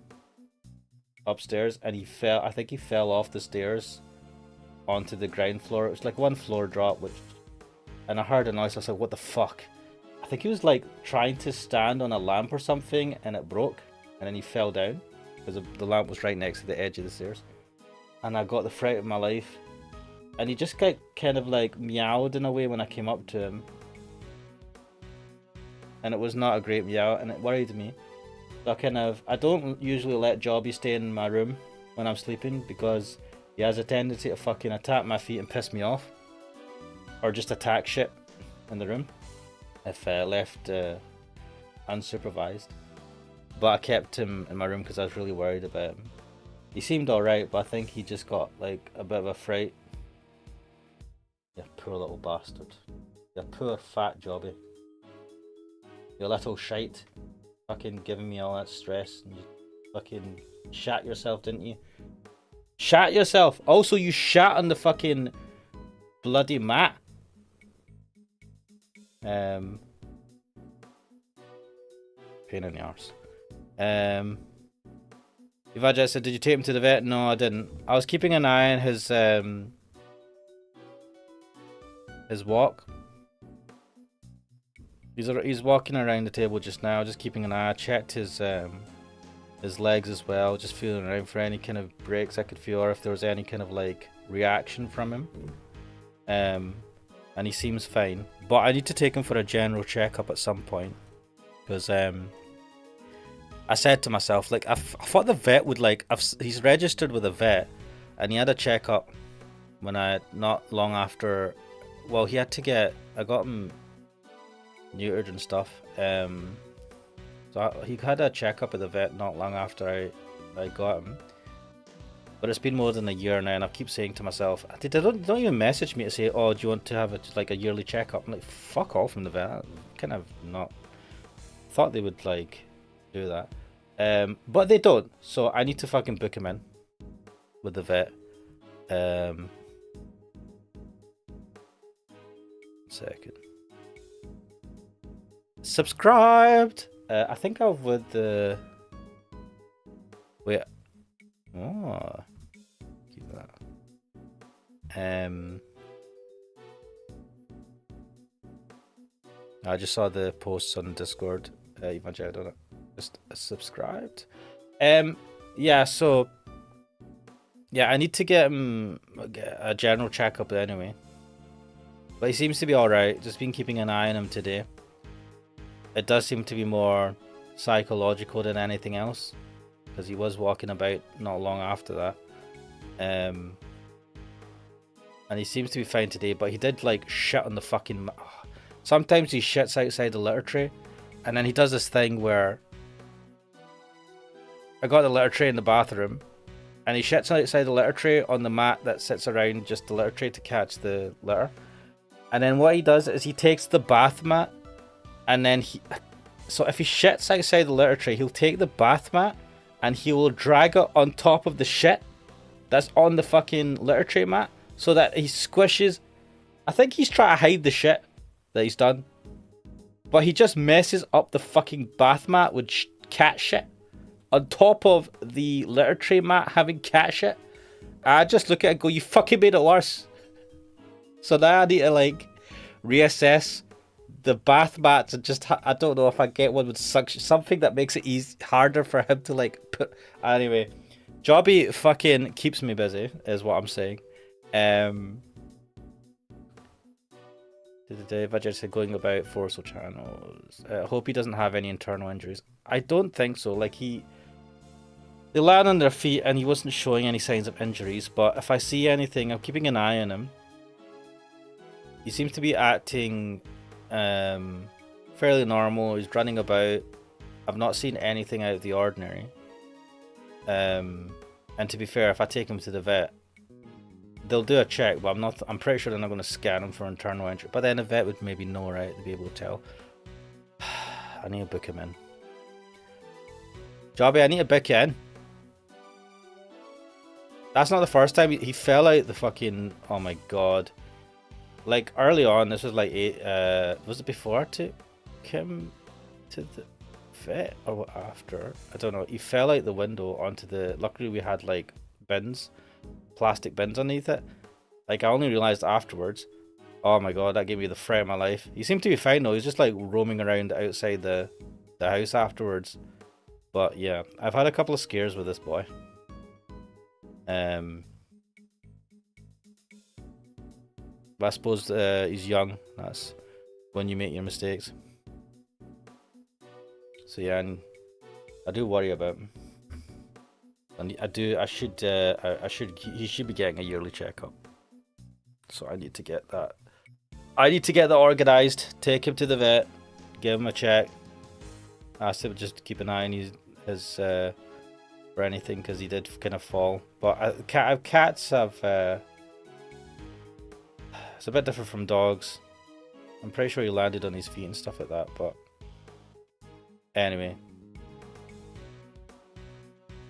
Speaker 1: upstairs, and he fell. I think he fell off the stairs onto the ground floor. It was like one floor drop, and I heard a noise. I was like, "What the fuck?" I think he was like trying to stand on a lamp or something, and it broke, and then he fell down. Because the lamp was right next to the edge of the stairs. And I got the fright of my life. And he just kind of like meowed in a way when I came up to him. And it was not a great meow, and it worried me. So I don't usually let Jobby stay in my room when I'm sleeping, because he has a tendency to fucking attack my feet and piss me off. Or just attack shit in the room if left unsupervised. But I kept him in my room because I was really worried about him. He seemed alright, but I think he just got like a bit of a fright. You poor little bastard. You poor fat Jobby. You little shite. Fucking giving me all that stress. And you fucking shat yourself, didn't you? Shat yourself! Also, you shat on the fucking bloody mat. Pain in the arse. Ivajah said, did you take him to the vet? No, I didn't. I was keeping an eye on his walk. He's walking around the table just now, just keeping an eye. I checked his legs as well, just feeling around for any kind of breaks I could feel, or if there was any kind of like reaction from him. And he seems fine, but I need to take him for a general checkup at some point, because I said to myself, like, I thought the vet would like, he's registered with a vet, and he had a checkup not long after, well, he had to get, I got him neutered and stuff, so he had a checkup at the vet not long after I got him, but it's been more than a year now, and I keep saying to myself, they don't even message me to say, oh, do you want to have a yearly checkup? I'm like, fuck off from the vet. I kind of not thought they would like do that, but they don't, so I need to fucking book him in with the vet. Second, subscribed. I think I've with the wait. Oh, keep I just saw the posts on Discord. Even I don't know. Just subscribed. Yeah. So. Yeah, I need to get him a general checkup anyway. But he seems to be alright. Just been keeping an eye on him today. It does seem to be more psychological than anything else. Because he was walking about not long after that. And he seems to be fine today. But he did like shit on the fucking... Sometimes he shits outside the litter tray. And then he does this thing where... I got the litter tray in the bathroom. And he shits outside the litter tray on the mat that sits around just the litter tray to catch the litter. And then what he does is he takes the bath mat and then so if he shits outside the litter tray, he'll take the bath mat and he will drag it on top of the shit that's on the fucking litter tray mat so that he squishes. I think he's trying to hide the shit that he's done. But he just messes up the fucking bath mat with cat shit. On top of the litter tray mat having cat shit. I just look at it and go, you fucking made it worse. So now I need to like reassess the bath mats and just, I don't know if I get one with suction. Something that makes it harder for him to like put. Anyway, Jobby fucking keeps me busy is what I'm saying. If I just said going about for social channels. Hope he doesn't have any internal injuries. I don't think so. Like they land on their feet and he wasn't showing any signs of injuries, but if I see anything, I'm keeping an eye on him. He seems to be acting fairly normal. He's running about. I've not seen anything out of the ordinary. And to be fair, if I take him to the vet, they'll do a check, but I'm pretty sure they're not going to scan him for internal injury. But then a vet would maybe know, right? They'd be able to tell. I need to book him in. Jobby, I need to book you in. That's not the first time he fell out the fucking... Oh my god. Like, early on, this was like... was it before I took him to the vet? Or after? I don't know. He fell out the window onto the... Luckily, we had, like, bins. Plastic bins underneath it. Like, I only realised afterwards. Oh my god, that gave me the fright of my life. He seemed to be fine, though. He's just, like, roaming around outside the house afterwards. But, yeah. I've had a couple of scares with this boy. But I suppose he's young. That's when you make your mistakes. So yeah, and I do worry about him. And he should be getting a yearly checkup. So I need to get that. I need to get that organised. Take him to the vet. Give him a check. Ask him just to keep an eye on his for anything, because he did kind of fall. But cats have... it's a bit different from dogs. I'm pretty sure he landed on his feet and stuff like that, but... Anyway.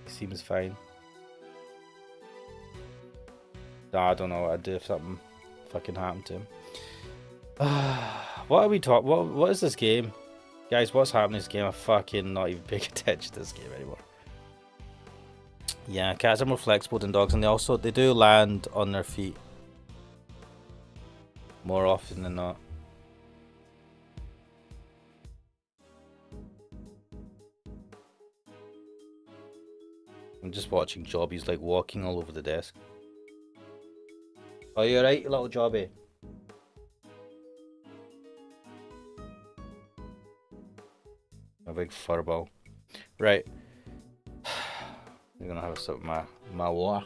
Speaker 1: He seems fine. No, I don't know what I'd do if something fucking happened to him. What are we talking... What is this game? Guys, what's happening in this game? I'm fucking not even paying attention to this game anymore. Yeah, cats are more flexible than dogs, and they do land on their feet more often than not. I'm just watching Jobby's like walking all over the desk. Oh, you alright, you little Jobby? A big furball. Right. I'm gonna have a sip of my water.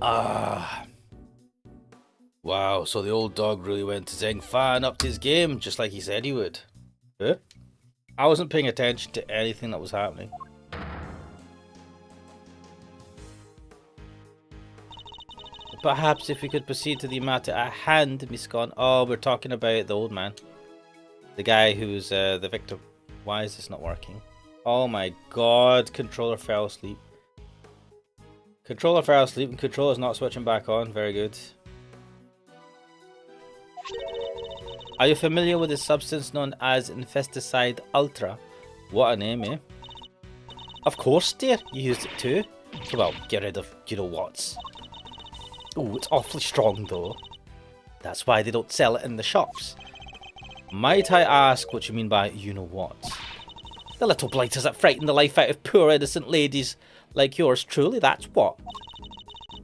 Speaker 1: Ah. Wow, so the old dog really went to Zing Fan up to his game, just like he said he would. Huh? I wasn't paying attention to anything that was happening. Perhaps if we could proceed to the matter at hand, Miss Gon. Oh, we're talking about the old man. The guy who's the victim. Why is this not working? Oh my god, controller fell asleep. Controller fell asleep and controller's not switching back on. Very good. Are you familiar with the substance known as Infesticide Ultra? What a name, eh? Of course, dear. You used it too. So, well, get rid of you-know-whats. Ooh, it's awfully strong, though. That's why they don't sell it in the shops. Might I ask what you mean by you-know-what? The little blighters that frighten the life out of poor innocent ladies like yours truly, that's what.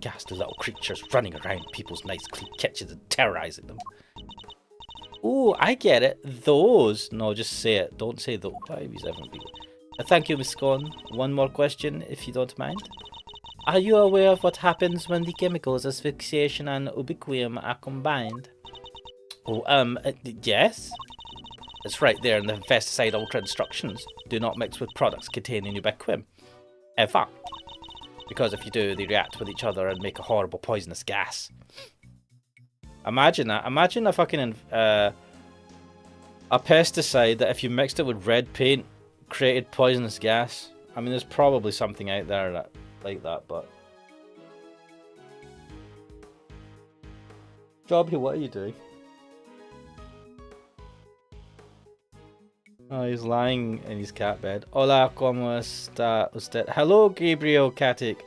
Speaker 1: Ghastly little creatures running around people's nice clean kitchens and terrorising them. Ooh, I get it. Those. No, just say it. Don't say those. Why is everyone Thank you, Miss Scone. One more question, if you don't mind. Are you aware of what happens when the chemicals asphyxiation and ubiquium are combined? Oh, yes. It's right there in the pesticide ultra instructions. Do not mix with products containing ubiquium. Ever. Because if you do, they react with each other and make a horrible poisonous gas. Imagine that. Imagine a fucking a pesticide that if you mixed it with red paint created poisonous gas. I mean, there's probably something out there that like that, but Jobby, what are you doing? Oh, he's lying in his cat bed. Hola, ¿cómo está usted? Hello, Gabriel Katic.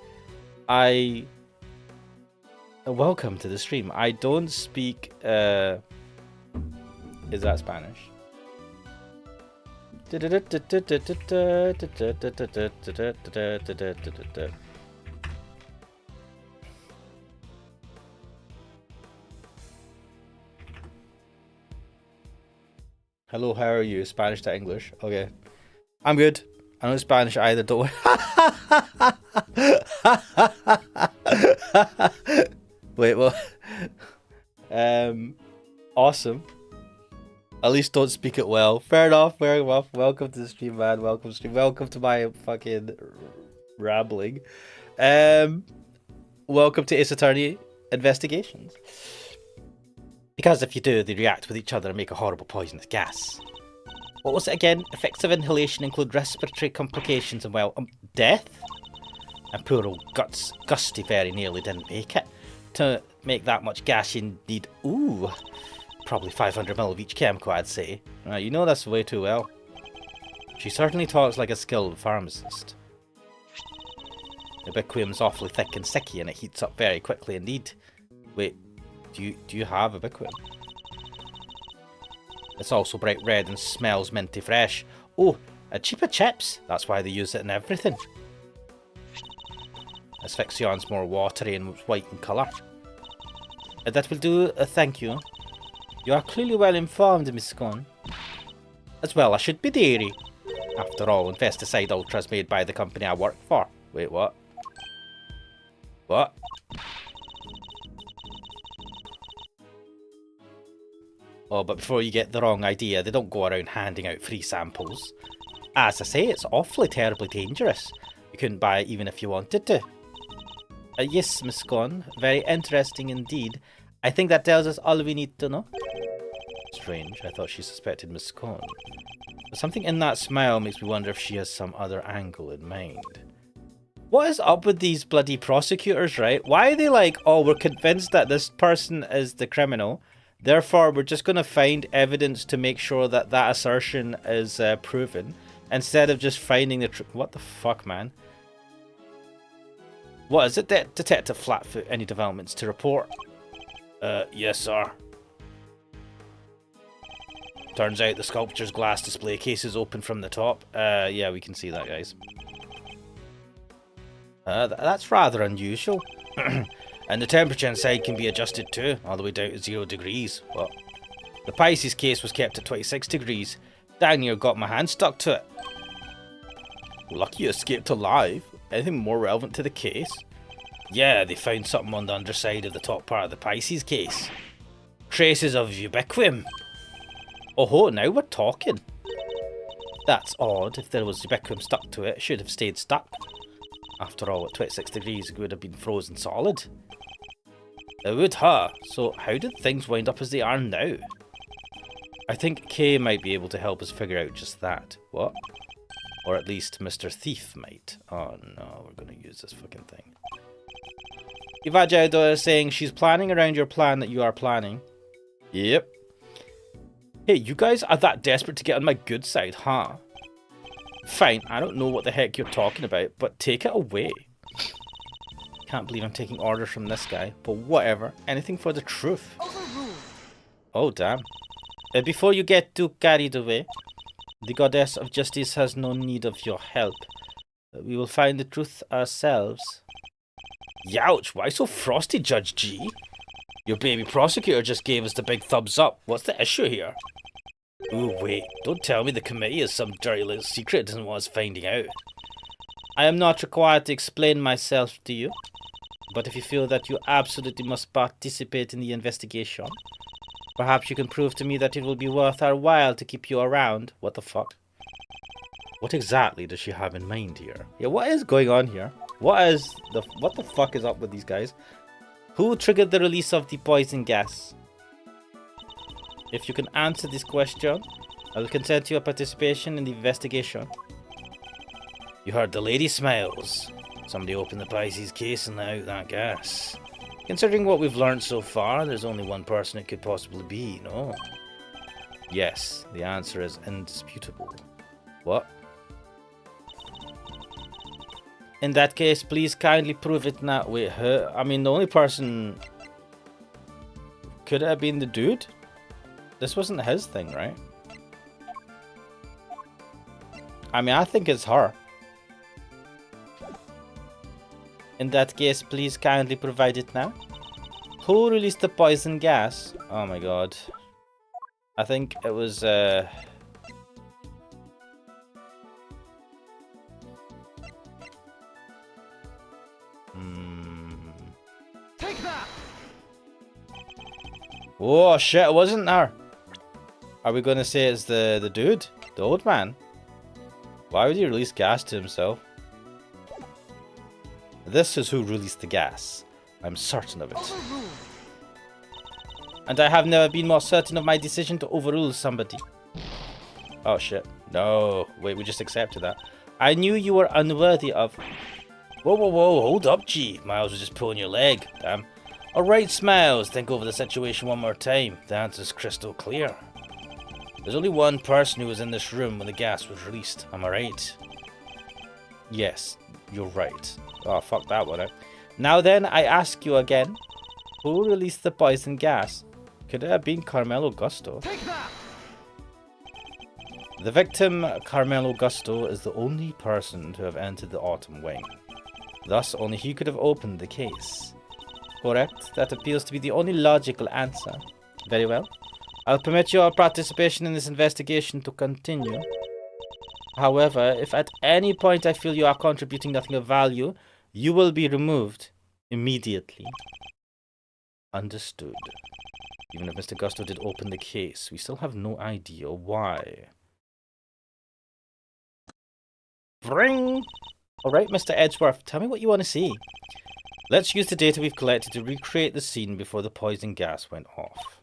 Speaker 1: Welcome to the stream. I don't speak... Is that Spanish? Hello, how are you? Spanish to English. Okay. I'm good. I know Spanish either, don't worry. Wait, what? Awesome. At least don't speak it well. Fair enough, fair enough. Welcome to the stream, man. Welcome to stream. Welcome to my fucking rambling. Welcome to Ace Attorney Investigations. Because if you do, they react with each other and make a horrible poisonous gas. What was it again? Effects of inhalation include respiratory complications and, well, death? And poor old Gusty very nearly didn't make it. To make that much gas you need, ooh, probably 500ml of each chemical, I'd say. You know this way too well. She certainly talks like a skilled pharmacist. The ubiquium's awfully thick and sticky and it heats up very quickly indeed. Wait. Do you have ubiquium? It's also bright red and smells minty fresh. Oh, cheaper chips. That's why they use it in everything. Asphyxion's more watery and white in colour. That will do, thank you. You are clearly well informed, Miss Scone. As well, I should be dairy. After all, Infesticide Ultra is made by the company I work for. Wait, what? What? Oh, but before you get the wrong idea, they don't go around handing out free samples. As I say, it's awfully terribly dangerous. You couldn't buy it even if you wanted to. Yes, Miss Scone. Very interesting indeed. I think that tells us all we need to know. Strange. I thought she suspected Miss Scone. But something in that smile makes me wonder if she has some other angle in mind. What is up with these bloody prosecutors, right? Why are they like, oh, we're convinced that this person is the criminal, therefore we're just going to find evidence to make sure that that assertion is proven, instead of just finding the truth. What the fuck, man? What is it, Detective Flatfoot? Any developments to report? Yes, sir. Turns out the sculpture's glass display case is open from the top. Yeah, we can see that, guys. That's rather unusual. And the temperature inside can be adjusted too, all the way down to 0 degrees. What? The Pisces case was kept at 26 degrees. Dang near got my hand stuck to it. Lucky you escaped alive. Anything more relevant to the case? Yeah, they found something on the underside of the top part of the Pisces case. Traces of ubiquium. Oh, now we're talking. That's odd. If there was ubiquium stuck to it, it should have stayed stuck. After all, at 26 degrees, it would have been frozen solid. It would, huh? So how did things wind up as they are now? I think Kay might be able to help us figure out just that. What? Or at least Mr. Thief might. Oh no, we're going to use this fucking thing. Ivajado is saying she's planning around your plan that you are planning. Yep. Hey, you guys are that desperate to get on my good side, huh? Fine, I don't know what the heck you're talking about, but take it away. Can't believe I'm taking orders from this guy, but whatever. Anything for the truth.
Speaker 2: Overruled.
Speaker 1: Oh, damn. Before you get too carried away, the goddess of justice has no need of your help. We will find the truth ourselves. Youch, why so frosty, Judge G? Your baby prosecutor just gave us the big thumbs up. What's the issue here? Ooh, wait. Don't tell me the committee has some dirty little secret it doesn't want us finding out. I am not required to explain myself to you. But if you feel that you absolutely must participate in the investigation, perhaps you can prove to me that it will be worth our while to keep you around. What the fuck? What exactly does she have in mind here? Yeah, what is going on here? What the fuck is up with these guys? Who triggered the release of the poison gas? If you can answer this question, I will consent to your participation in the investigation. You heard the lady smiles. Somebody opened the Pisces case and let out that gas. Considering what we've learned so far, there's only one person it could possibly be, no? Yes, the answer is indisputable. What? In that case, please kindly prove it now. Wait, her? I mean, the only person... Could it have been the dude? This wasn't his thing, right? I mean, I think it's her. In that case, please kindly provide it now. Who released the poison gas? Oh my god. I think it was,
Speaker 2: Take that!
Speaker 1: Oh shit, it wasn't her. Are we gonna say it's the dude? The old man? Why would he release gas to himself? This is who released the gas. I'm certain of it.
Speaker 2: Overruled.
Speaker 1: And I have never been more certain of my decision to overrule somebody. Oh shit. No. Wait, we just accepted that. I knew you were unworthy of... Whoa, whoa, whoa. Hold up, G. Miles was just pulling your leg. Damn. Alright, Smiles. Think over the situation one more time. The answer's crystal clear. There's only one person who was in this room when the gas was released. Am I right? Yes, you're right. Oh, fuck that one out. Now then, I ask you again. Who released the poison gas? Could it have been Carmelo Gusto?
Speaker 2: Take that!
Speaker 1: The victim, Carmelo Gusto, is the only person to have entered the Autumn Wing. Thus, only he could have opened the case. Correct? That appears to be the only logical answer. Very well. I'll permit your participation in this investigation to continue. However, if at any point I feel you are contributing nothing of value, you will be removed immediately. Understood. Even if Mr. Gusto did open the case, we still have no idea why. Bring! Alright, Mr. Edgeworth, tell me what you want to see. Let's use the data we've collected to recreate the scene before the poison gas went off.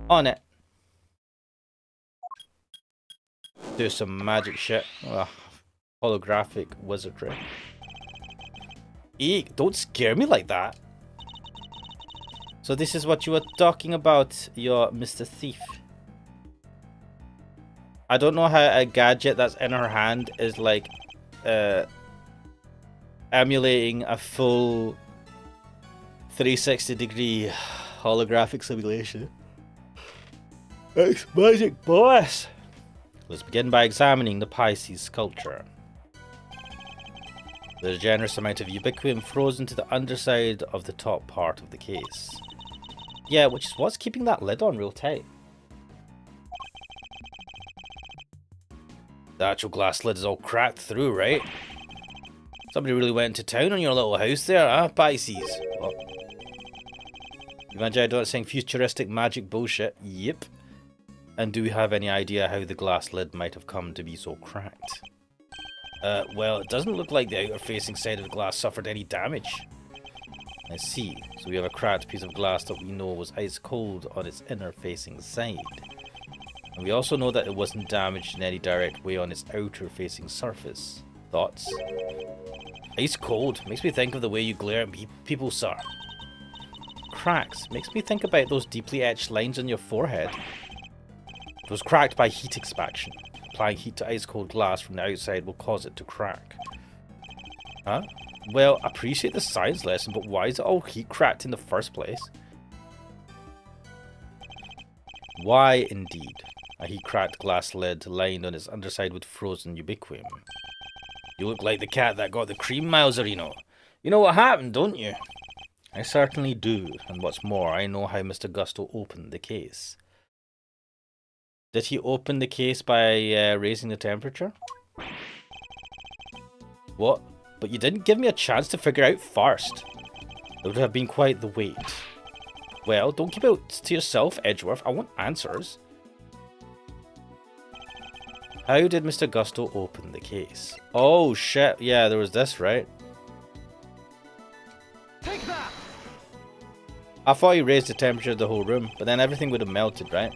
Speaker 1: On it. Do some magic shit. Ugh. Holographic wizardry. Eek, don't scare me like that. So this is what you were talking about, your Mr. Thief. I don't know how a gadget that's in her hand is like emulating a full 360 degree holographic simulation. It's magic, boss! Let's begin by examining the Pisces sculpture. There's a generous amount of ubiquitin frozen to the underside of the top part of the case. Yeah, which is what's keeping that lid on real tight. The actual glass lid is all cracked through, right? Somebody really went to town on your little house there, huh, Pisces? Oh. You imagine I don't saying futuristic magic bullshit? Yep. And do we have any idea how the glass lid might have come to be so cracked? Well, it doesn't look like the outer facing side of the glass suffered any damage. I see. So we have a cracked piece of glass that we know was ice cold on its inner facing side. And we also know that it wasn't damaged in any direct way on its outer facing surface. Thoughts? Ice cold makes me think of the way you glare at people, sir. Cracks makes me think about those deeply etched lines on your forehead. It was cracked by heat expansion. Applying heat to ice cold glass from the outside will cause it to crack. Huh? Well, I appreciate the science lesson, but why is it all heat cracked in the first place? Why, indeed. A heat cracked glass lid lined on its underside with frozen ubiquium. You look like the cat that got the cream, Mouserino. You know what happened, don't you? I certainly do, and what's more, I know how Mr. Gusto opened the case. Did he open the case by raising the temperature? What? But you didn't give me a chance to figure out first. It would have been quite the wait. Well, don't keep it to yourself, Edgeworth. I want answers. How did Mr. Gusto open the case? Oh shit, yeah, there was this, right?
Speaker 2: Take that!
Speaker 1: I thought he raised the temperature of the whole room, but then everything would have melted, right?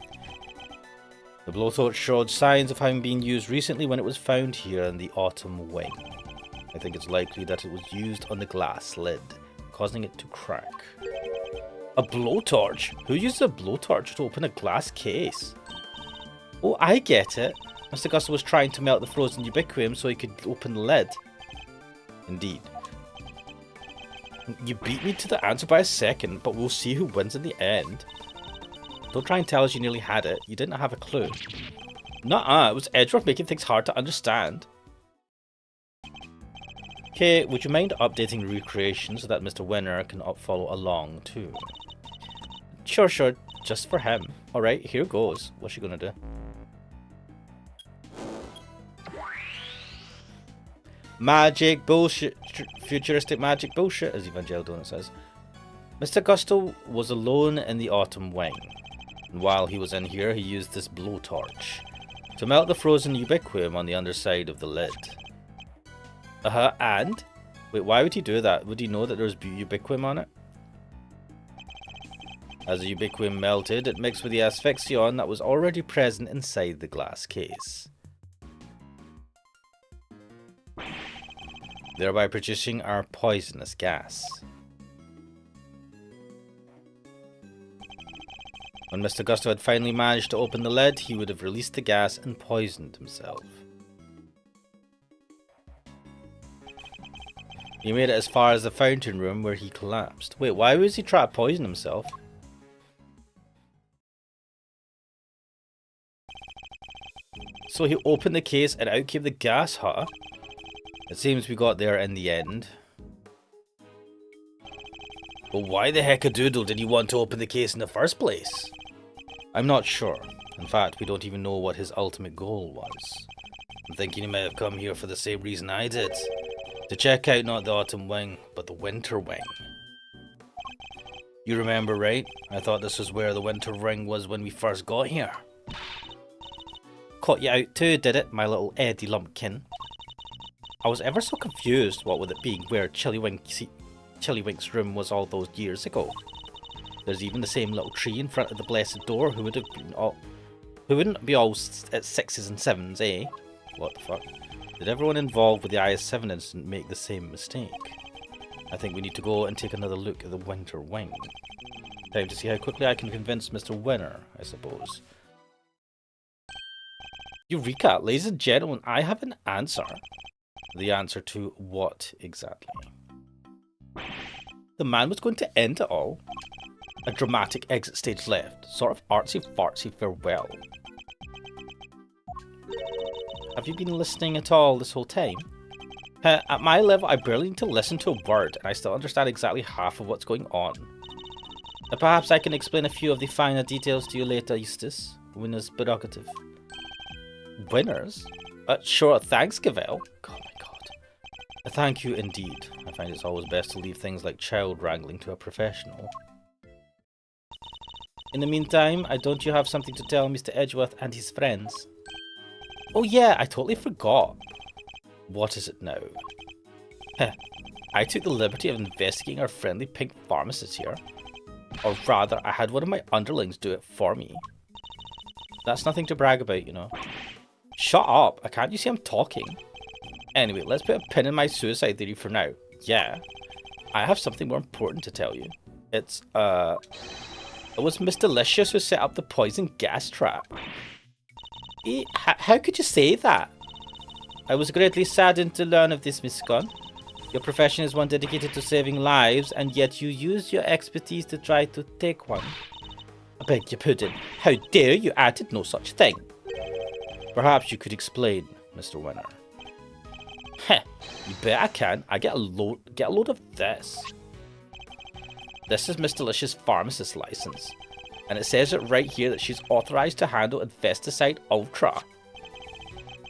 Speaker 1: The blowtorch showed signs of having been used recently when it was found here in the autumn wing. I think it's likely that it was used on the glass lid, causing it to crack. A blowtorch? Who uses a blowtorch to open a glass case? Oh, I get it. Mr. Gusto was trying to melt the frozen ubiquium so he could open the lid. Indeed. You beat me to the answer by a second, but we'll see who wins in the end. Don't try and tell us you nearly had it. You didn't have a clue. Nuh-uh, it was Edgeworth making things hard to understand. Okay, would you mind updating the recreation so that Mr. Winner can follow along too? Sure, just for him. Alright, here goes. What's she gonna do? Magic bullshit, futuristic magic bullshit, as Evangelidon says. Mr. Gusto was alone in the autumn wing, and while he was in here, he used this blowtorch to melt the frozen ubiquium on the underside of the lid. And? Wait, why would he do that? Would he know that there was ubiquium on it? As the ubiquium melted, it mixed with the asphyxion that was already present inside the glass case, thereby producing our poisonous gas. When Mr. Gusto had finally managed to open the lid, he would have released the gas and poisoned himself. He made it as far as the fountain room where he collapsed. Wait, why was he trying to poison himself? So he opened the case and out came the gas, huh? It seems we got there in the end. But why the heck-a-doodle did he want to open the case in the first place? I'm not sure. In fact, we don't even know what his ultimate goal was. I'm thinking he might have come here for the same reason I did. To check out not the autumn wing, but the winter wing. You remember, right? I thought this was where the winter ring was when we first got here. Caught you out too, did it, my little Eddie Lumpkin? I was ever so confused, what with it being where Chillywink's room was all those years ago. There's even the same little tree in front of the blessed door who wouldn't be all at 6s and 7s, eh? What the fuck? Did everyone involved with the IS-7 incident make the same mistake? I think we need to go and take another look at the winter wing. Time to see how quickly I can convince Mr. Winner, I suppose. Eureka, ladies and gentlemen, I have an answer. The answer to what exactly? The man was going to end it all. A dramatic exit stage left, sort of artsy-fartsy farewell. Have you been listening at all this whole time? At my level, I barely need to listen to a word, and I still understand exactly half of what's going on. Perhaps I can explain a few of the finer details to you later, Eustace. Winner's prerogative. Winners? Sure, thanks, Gavel. God, my god. Thank you indeed. I find it's always best to leave things like child wrangling to a professional. In the meantime, don't you have something to tell Mr. Edgeworth and his friends? Oh yeah, I totally forgot. What is it now? I took the liberty of investigating our friendly pink pharmacist here. Or rather, I had one of my underlings do it for me. That's nothing to brag about, you know. Shut up! Can't you see I'm talking? Anyway, let's put a pin in my suicide theory for now. Yeah. I have something more important to tell you. It's, it was Miss Delicious who set up the poison gas trap. How could you say that? I was greatly saddened to learn of this, Miss Gunn. Your profession is one dedicated to saving lives, and yet you use your expertise to try to take one. I beg your pardon. How dare you? I did no such thing. Perhaps you could explain, Mr. Winner. Heh, you bet I can. I get a load of this. This is Miss Delicious' pharmacist license, and it says it right here that she's authorized to handle Infesticide Ultra.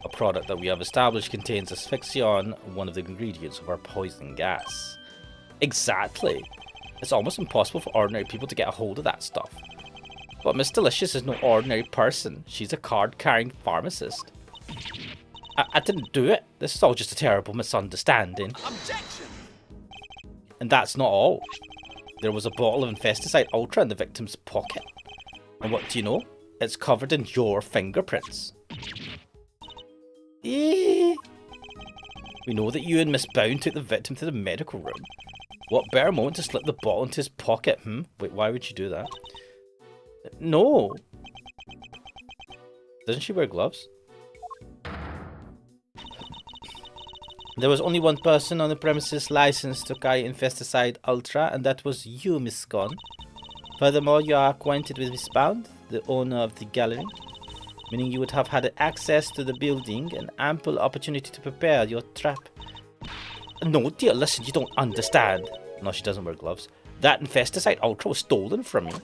Speaker 1: A product that we have established contains asphyxion, one of the ingredients of our poison gas. Exactly. It's almost impossible for ordinary people to get a hold of that stuff. But Miss Delicious is no ordinary person. She's a card-carrying pharmacist. I didn't do it. This is all just a terrible misunderstanding.
Speaker 2: Objection!
Speaker 1: And that's not all. There was a bottle of Infesticide Ultra in the victim's pocket. And what do you know? It's covered in your fingerprints. We know that you and Miss Bound took the victim to the medical room. What better moment to slip the bottle into his pocket, Wait, why would you do that? No. Doesn't she wear gloves? There was only one person on the premises licensed to carry Infesticide Ultra, and that was you, Miss Scone. Furthermore, you are acquainted with Miss Bound, the owner of the gallery, meaning you would have had access to the building and ample opportunity to prepare your trap. No, dear, listen, you don't understand. No, she doesn't wear gloves. That Infesticide Ultra was stolen from you.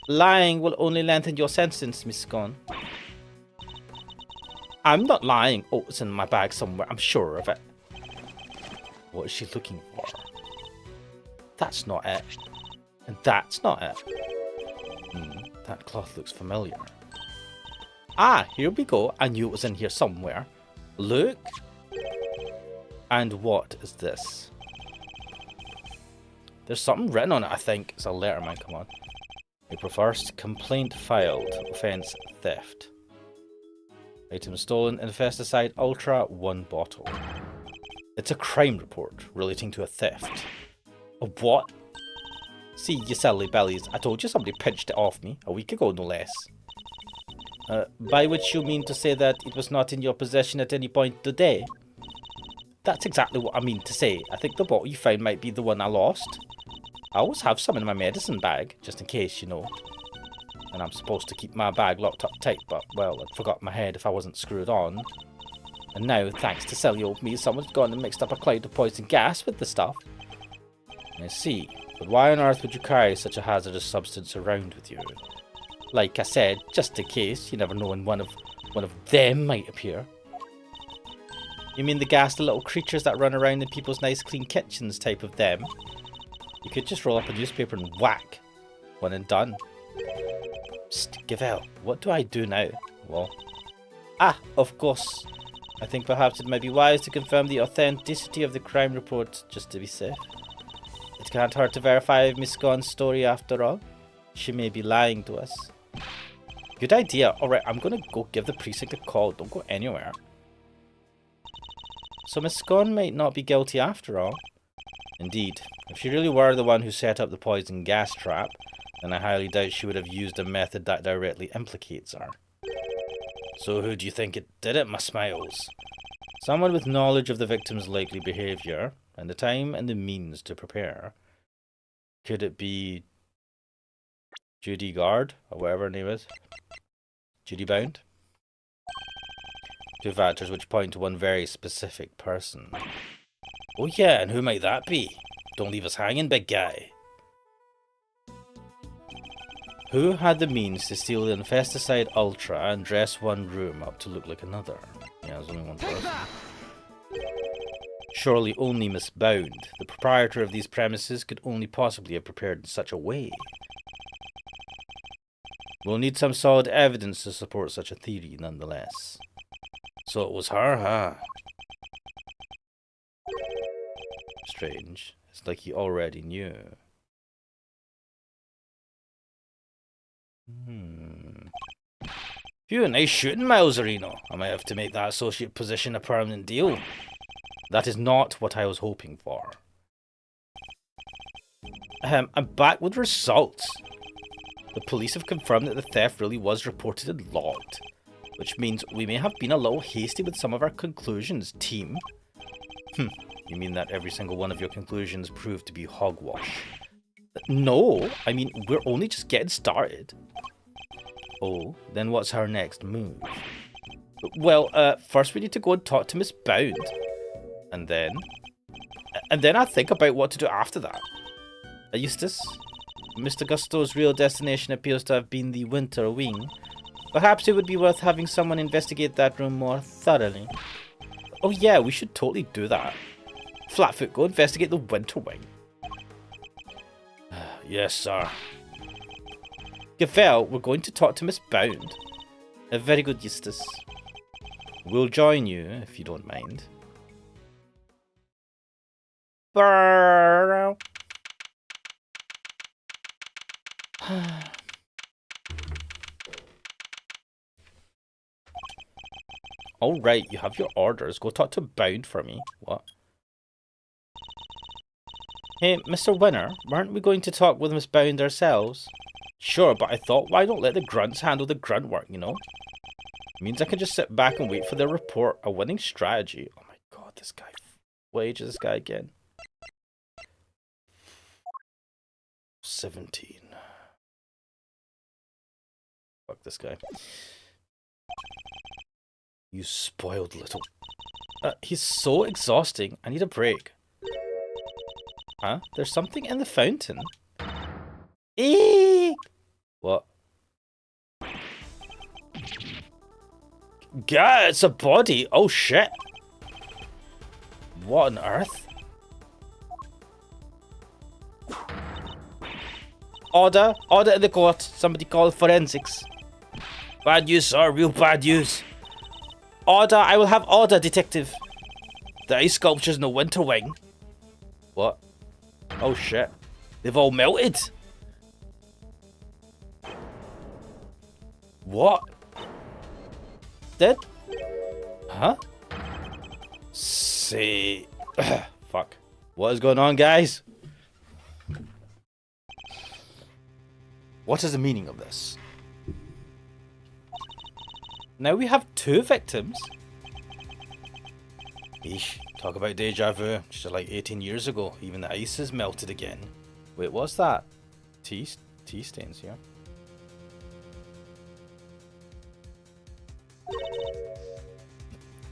Speaker 1: Lying will only lengthen your sentence, Miss Scone. I'm not lying. Oh, it's in my bag somewhere. I'm sure of it. What is she looking for? That's not it. And that's not it. That cloth looks familiar. Ah, here we go. I knew it was in here somewhere. Look. And what is this? There's something written on it, I think. It's a letter, man. Come on. April 1st. Complaint filed. Offence theft. Item stolen. Infesticide Ultra. 1 bottle. It's a crime report relating to a theft. A what? See, you silly bellies. I told you somebody pinched it off me a week ago, no less. By which you mean to say that it was not in your possession at any point today? That's exactly what I mean to say. I think the bottle you found might be the one I lost. I always have some in my medicine bag, just in case, you know. And I'm supposed to keep my bag locked up tight, but, well, I'd forgot my head if I wasn't screwed on. And now, thanks to silly old me, someone's gone and mixed up a cloud of poison gas with the stuff. I see. But why on earth would you carry such a hazardous substance around with you? Like I said, just in case, you never know when one of them might appear. You mean the ghastly little creatures that run around in people's nice clean kitchens type of them? You could just roll up a newspaper and whack. One and done. Psst, give out. What do I do now? Well. Ah, of course. I think perhaps it might be wise to confirm the authenticity of the crime report, just to be safe. It can't hurt to verify Miss Scone's story after all. She may be lying to us. Good idea. Alright, I'm gonna go give the precinct a call. Don't go anywhere. So Miss Scone might not be guilty after all. Indeed. If she really were the one who set up the poison gas trap, then I highly doubt she would have used a method that directly implicates her. So who do you think it did it, my smiles? Someone with knowledge of the victim's likely behaviour, and the time and the means to prepare. Could it be Judy Guard, or whatever her name is? Judy Bound? Two factors which point to one very specific person. Oh yeah, and who might that be? Don't leave us hanging, big guy. Who had the means to steal the Infesticide Ultra and dress one room up to look like another? Yeah, there's only one person. Surely only Miss Bound, the proprietor of these premises, could only possibly have prepared in such a way. We'll need some solid evidence to support such a theory, nonetheless. So it was her, huh? Strange. It's like he already knew. Phew, nice shooting, Miles Areno. I might have to make that associate position a permanent deal. That is not what I was hoping for. I'm back with results. The police have confirmed that the theft really was reported and logged. Which means we may have been a little hasty with some of our conclusions, team. You mean that every single one of your conclusions proved to be hogwash? No, I mean, we're only just getting started. Oh, then what's our next move? Well, first we need to go and talk to Miss Bound. And then I think about what to do after that. Eustace, Mr. Gusto's real destination appears to have been the Winter Wing. Perhaps it would be worth having someone investigate that room more thoroughly. Oh yeah, we should totally do that. Flatfoot, go investigate the Winter Wing. Yes, sir. Gavel, we're going to talk to Miss Bound. A very good, Eustace. We'll join you, if you don't mind. Brrrr. Alright, you have your orders. Go talk to Bound for me. What? Hey, Mr. Winner, weren't we going to talk with Miss Bound ourselves? Sure, but I thought, why don't let the grunts handle the grunt work, you know? Means I can just sit back and wait for their report. A winning strategy. Oh my god, this guy. What age is this guy again? 17. Fuck this guy. You spoiled little... he's so exhausting. I need a break. Huh? There's something in the fountain. Eek! What? God, it's a body. Oh shit. What on earth? Order! Order in the court. Somebody call forensics. Bad news, sir. Real bad news. Order! I will have order, detective. The ice sculptures in the Winter Wing. What? Oh shit. They've all melted. What? Dead? Huh? Say... Fuck. What is going on, guys? What is the meaning of this? Now we have 2 victims. Eesh, talk about deja vu. Just like 18 years ago, even the ice has melted again. Wait, what's that? Tea stains here.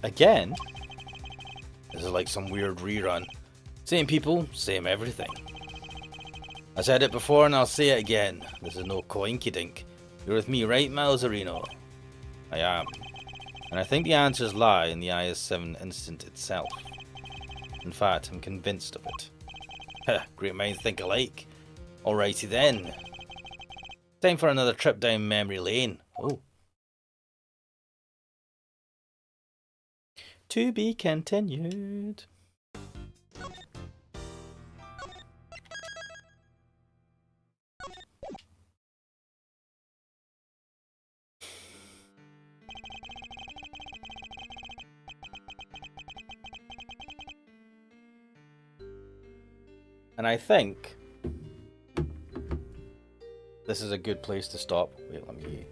Speaker 1: Again? This is like some weird rerun. Same people, same everything. I said it before and I'll say it again. This is no coinkydink. You're with me, right, Malzerino? I am. And I think the answers lie in the IS-7 incident itself. In fact, I'm convinced of it. Great minds think alike. Alrighty then. Time for another trip down memory lane. Oh. To be continued. And I think this is a good place to stop. Wait, let me...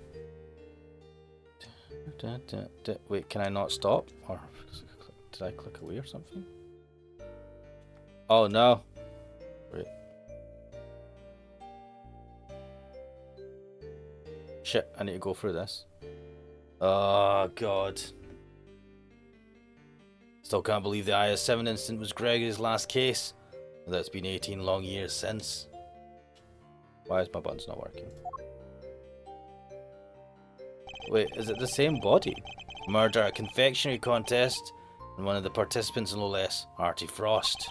Speaker 1: Wait, can I not stop? Or did I click away or something? Oh no. Wait. Shit, I need to go through this. Oh god. Still can't believe the IS-7 incident was Gregory's last case. That's been 18 long years since. Why is my buttons not working? Wait, is it the same body? Murder at a confectionery contest, and one of the participants no less, Artie Frost.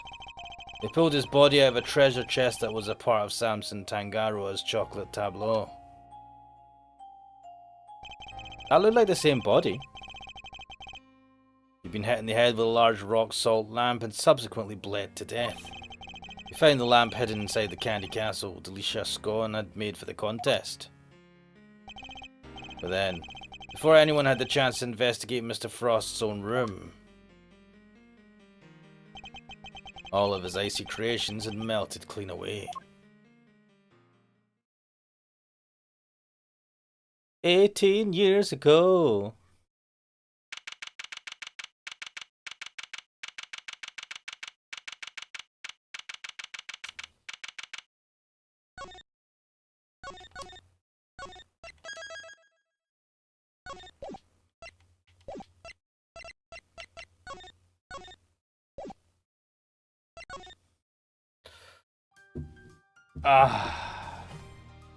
Speaker 1: They pulled his body out of a treasure chest that was a part of Samson Tangaroa's chocolate tableau. That looked like the same body. He'd been hit in the head with a large rock salt lamp and subsequently bled to death. We found the lamp hidden inside the candy castle Delisha Scone had made for the contest. But then, before anyone had the chance to investigate Mr. Frost's own room, all of his icy creations had melted clean away. 18 years ago.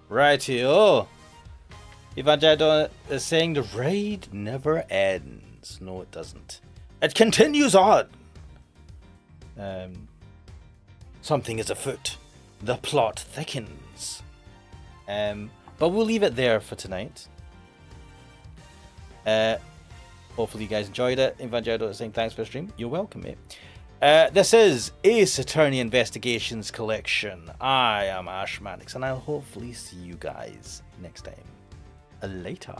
Speaker 1: Rightio. Evangelion is saying the raid never ends. No, it doesn't. It continues on. Something is afoot. The plot thickens. But we'll leave it there for tonight. Hopefully you guys enjoyed it. Evangelion is saying thanks for the stream. You're welcome, mate. This is Ace Attorney Investigations Collection. I am Ashmanix, and I'll hopefully see you guys next time. Later.